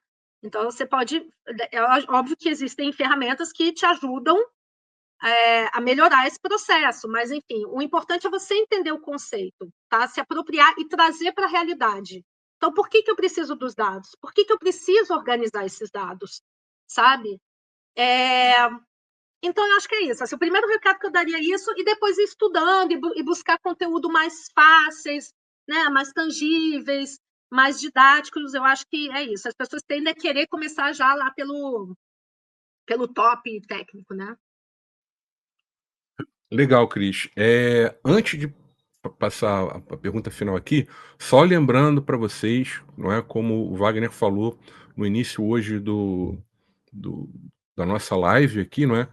Então, você pode. É óbvio que existem ferramentas que te ajudam a melhorar esse processo, mas, enfim, o importante é você entender o conceito, tá? Se apropriar e trazer para a realidade. Então, por que eu preciso dos dados? Por que eu preciso organizar esses dados? Sabe? Então, eu acho que é isso. Assim, o primeiro recado que eu daria é isso, e depois ir estudando e buscar conteúdo mais fáceis, né, mais tangíveis, mais didáticos. Eu acho que é isso. As pessoas tendem a querer começar já lá pelo top técnico, né? Legal, Cris. Antes de passar a pergunta final aqui, só lembrando para vocês, não é como o Wagner falou no início hoje do da nossa live aqui, não é?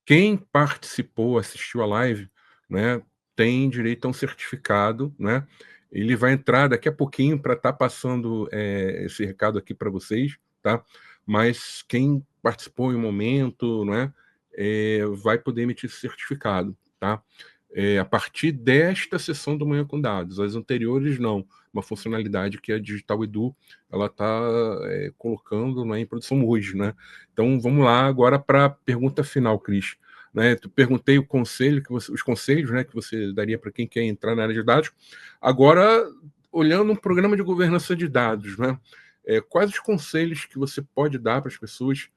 Quem participou, assistiu a live, né, tem direito a um certificado, né? Ele vai entrar daqui a pouquinho para estar passando esse recado aqui para vocês, tá? Mas quem participou em um momento, não é, vai poder emitir esse certificado, tá? A partir desta sessão do Manhã com Dados. As anteriores, não. Uma funcionalidade que a Digital Edu ela está colocando, né, em produção hoje, né? Então, vamos lá agora para a pergunta final, Cris. Né, tu perguntei o conselho os conselhos, né, que você daria para quem quer entrar na área de dados. Agora, olhando um programa de governança de dados, né, quais os conselhos que você pode dar para as pessoas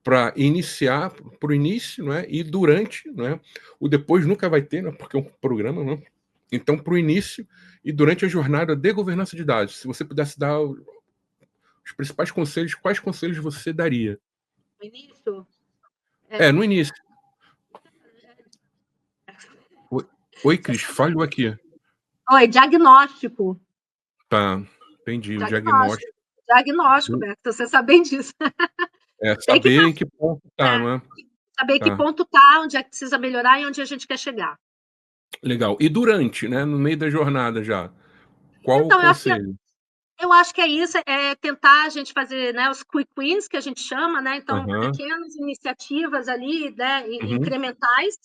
para iniciar, para o início, né, e durante, né, o depois nunca vai ter, né, porque é um programa, né? Então, para o início e durante a jornada de governança de dados, se você pudesse dar os principais conselhos, quais conselhos você daria? No início? No início. Oi, Cris, falhou aqui. Oi, diagnóstico. Tá, entendi. O Diagnóstico, diagnóstico. Beto, você sabe bem disso. Saber em que ponto tá, não é? Saber que ponto tá, onde é que precisa melhorar e onde a gente quer chegar. Legal. E durante, né, no meio da jornada já, qual o conselho? Eu acho que é isso, tentar a gente fazer, né, os quick wins, que a gente chama, né, então pequenas iniciativas ali, né, incrementais,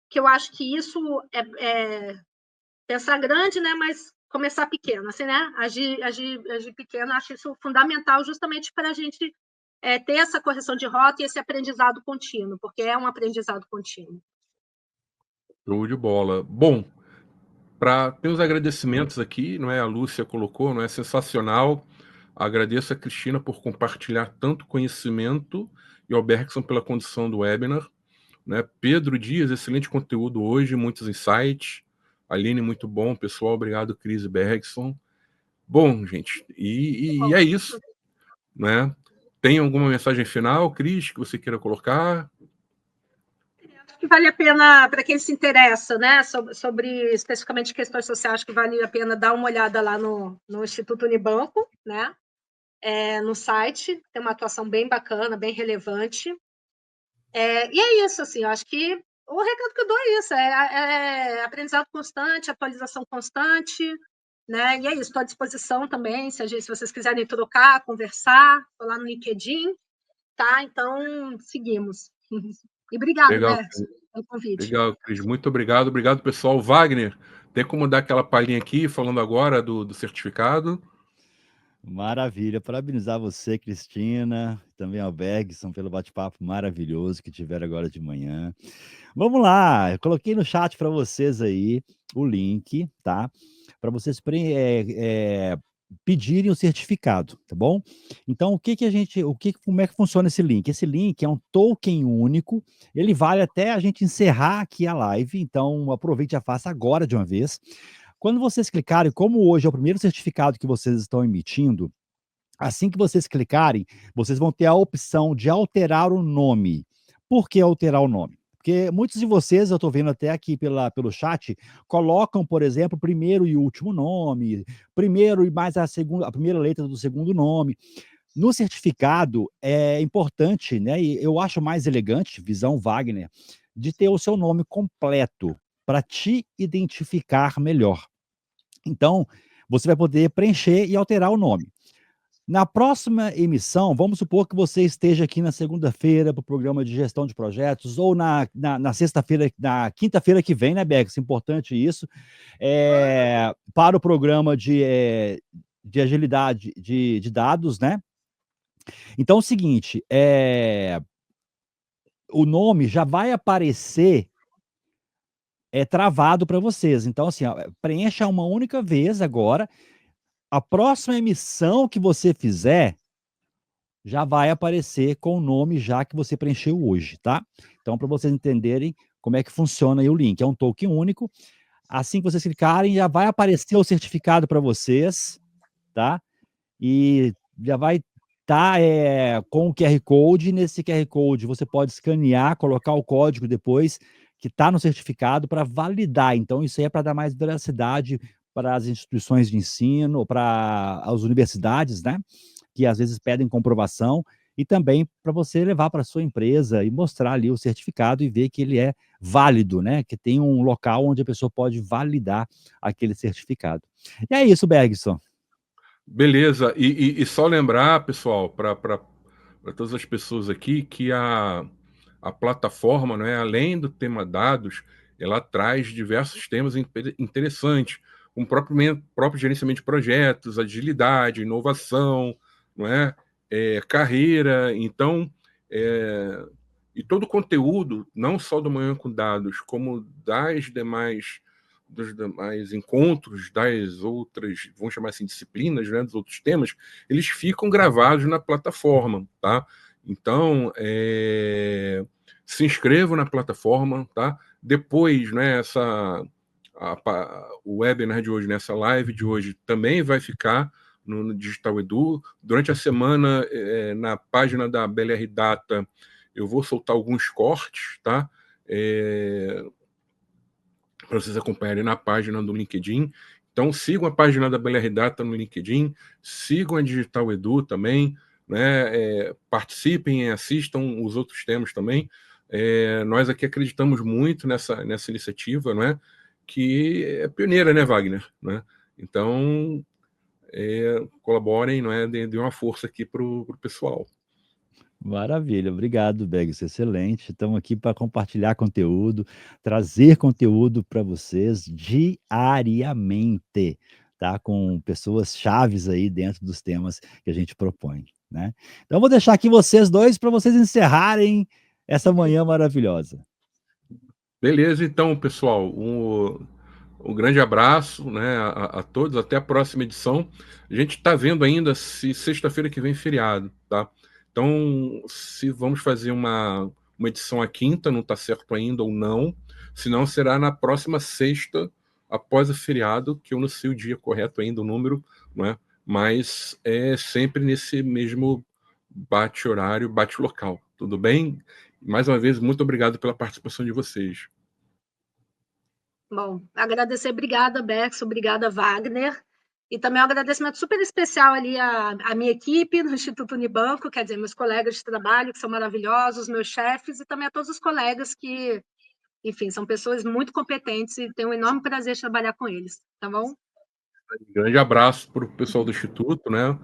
que eu acho que isso é pensar grande, né, mas começar pequeno, assim, né, agir pequeno, acho isso fundamental justamente para a gente ter essa correção de rota e esse aprendizado contínuo, porque é um aprendizado contínuo. Show de bola. Bom, para ter os agradecimentos aqui, não é? A Lúcia colocou, não é? Sensacional. Agradeço a Cristina por compartilhar tanto conhecimento e ao Bergson pela condução do webinar, né? Pedro Dias, excelente conteúdo hoje, muitos insights. Aline, muito bom. Pessoal, obrigado, Cris e Bergson. Bom, gente, e é isso, né? Tem alguma mensagem final, Cris, que você queira colocar? Acho que vale a pena, para quem se interessa, né, sobre especificamente questões sociais, acho que vale a pena dar uma olhada lá no Instituto Unibanco, né, no site, tem uma atuação bem bacana, bem relevante. E é isso, assim, eu acho que o recado que eu dou é isso, aprendizado constante, atualização constante, né, e é isso, estou à disposição também, se vocês quiserem trocar, conversar, estou lá no LinkedIn, tá? Então, seguimos. E obrigado, Berto, pelo convite. Legal, Cris, muito obrigado. Obrigado, pessoal. Wagner, tem como dar aquela palhinha aqui, falando agora do certificado? Maravilha, parabenizar você, Cristina, também ao Bergson pelo bate-papo maravilhoso que tiveram agora de manhã. Vamos lá, eu coloquei no chat para vocês aí o link, tá? Para vocês pedirem o certificado, tá bom? Então, como é que funciona esse link? Esse link é um token único, ele vale até a gente encerrar aqui a live, então aproveite e já faça agora de uma vez. Quando vocês clicarem, como hoje é o primeiro certificado que vocês estão emitindo, assim que vocês clicarem, vocês vão ter a opção de alterar o nome. Por que alterar o nome? Porque muitos de vocês, eu estou vendo até aqui pelo chat, colocam, por exemplo, primeiro e último nome, primeiro e mais a primeira letra do segundo nome. No certificado, é importante, né, e eu acho mais elegante, visão Wagner, de ter o seu nome completo, para te identificar melhor. Então, você vai poder preencher e alterar o nome. Na próxima emissão, vamos supor que você esteja aqui na segunda-feira para o programa de gestão de projetos, ou na sexta-feira, na quinta-feira que vem, né, Bex? Importante isso, para o programa de agilidade de dados, né? Então, é o seguinte, o nome já vai aparecer travado para vocês. Então, assim, ó, preencha uma única vez agora. A próxima emissão que você fizer já vai aparecer com o nome já que você preencheu hoje, tá? Então, para vocês entenderem como é que funciona aí o link. É um token único. Assim que vocês clicarem, já vai aparecer o certificado para vocês, tá? E já vai estar com o QR Code. Nesse QR Code, você pode escanear, colocar o código depois que está no certificado para validar. Então, isso aí é para dar mais veracidade para as instituições de ensino, para as universidades, né? Que às vezes pedem comprovação. e também para você levar para sua empresa e mostrar ali o certificado e ver que ele é válido, né, que tem um local onde a pessoa pode validar aquele certificado. E é isso, Bergson. Beleza. E só lembrar, pessoal, para todas as pessoas aqui, que a plataforma, né, além do tema dados, ela traz diversos temas interessantes, como próprio gerenciamento de projetos, agilidade, inovação, não é? Carreira. Então, e todo o conteúdo, não só do Manhã com Dados, como dos demais encontros, das outras, vamos chamar assim, disciplinas, né, dos outros temas, eles ficam gravados na plataforma, tá? Então, se inscrevam na plataforma, tá? Depois, né, o webinar de hoje, nessa live de hoje, também vai ficar no Digital Edu. Durante a semana, na página da BLR Data, eu vou soltar alguns cortes, tá? Para vocês acompanharem na página do LinkedIn. Então, sigam a página da BLR Data no LinkedIn, sigam a Digital Edu também, né? Participem, assistam os outros temas também. Nós aqui acreditamos muito nessa iniciativa, né? Que é pioneira, né, Wagner? Né? Então, colaborem, não é? Dê uma força aqui para o pessoal. Maravilha, obrigado, Bergson, excelente. Estamos aqui para compartilhar conteúdo, trazer conteúdo para vocês diariamente, tá? Com pessoas chaves aí dentro dos temas que a gente propõe, né? Então, vou deixar aqui vocês dois para vocês encerrarem essa manhã maravilhosa. Beleza, então, pessoal, um grande abraço, né, a todos, até a próxima edição. A gente está vendo ainda se sexta-feira que vem é feriado, tá? Então, se vamos fazer uma edição à quinta, não está certo ainda ou não, senão será na próxima sexta, após o feriado, que eu não sei o dia correto ainda, o número, né? Mas é sempre nesse mesmo bate-horário, bate-local, tudo bem? Mais uma vez, muito obrigado pela participação de vocês. Bom, agradecer, obrigada, Bergson, obrigada, Wagner, e também um agradecimento super especial ali à minha equipe no Instituto Unibanco, quer dizer, meus colegas de trabalho, que são maravilhosos, meus chefes, e também a todos os colegas que, enfim, são pessoas muito competentes e tenho um enorme prazer de trabalhar com eles, tá bom? Grande abraço para o pessoal do Instituto, né?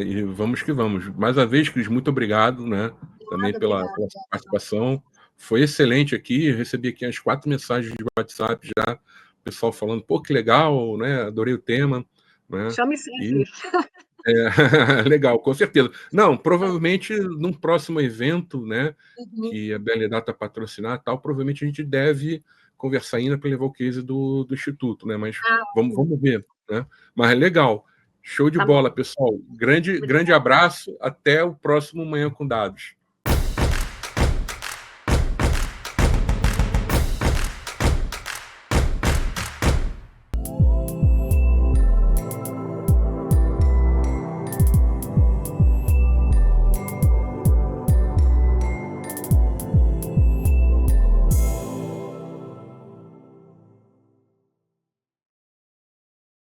E vamos que vamos. Mais uma vez, Cris, muito obrigado, né? Também pela sua participação. Foi excelente aqui. Eu recebi aqui as 4 mensagens de WhatsApp já, o pessoal falando, pô, que legal, né? Adorei o tema. Né? Chame sempre. Legal, com certeza. Não, provavelmente num próximo evento, né? Que a BL Data patrocinar tal, provavelmente a gente deve conversar ainda para levar o case do Instituto, né? Mas vamos ver, né? Mas é legal. Show de bola, pessoal. Grande abraço. Até o próximo Manhã com Dados.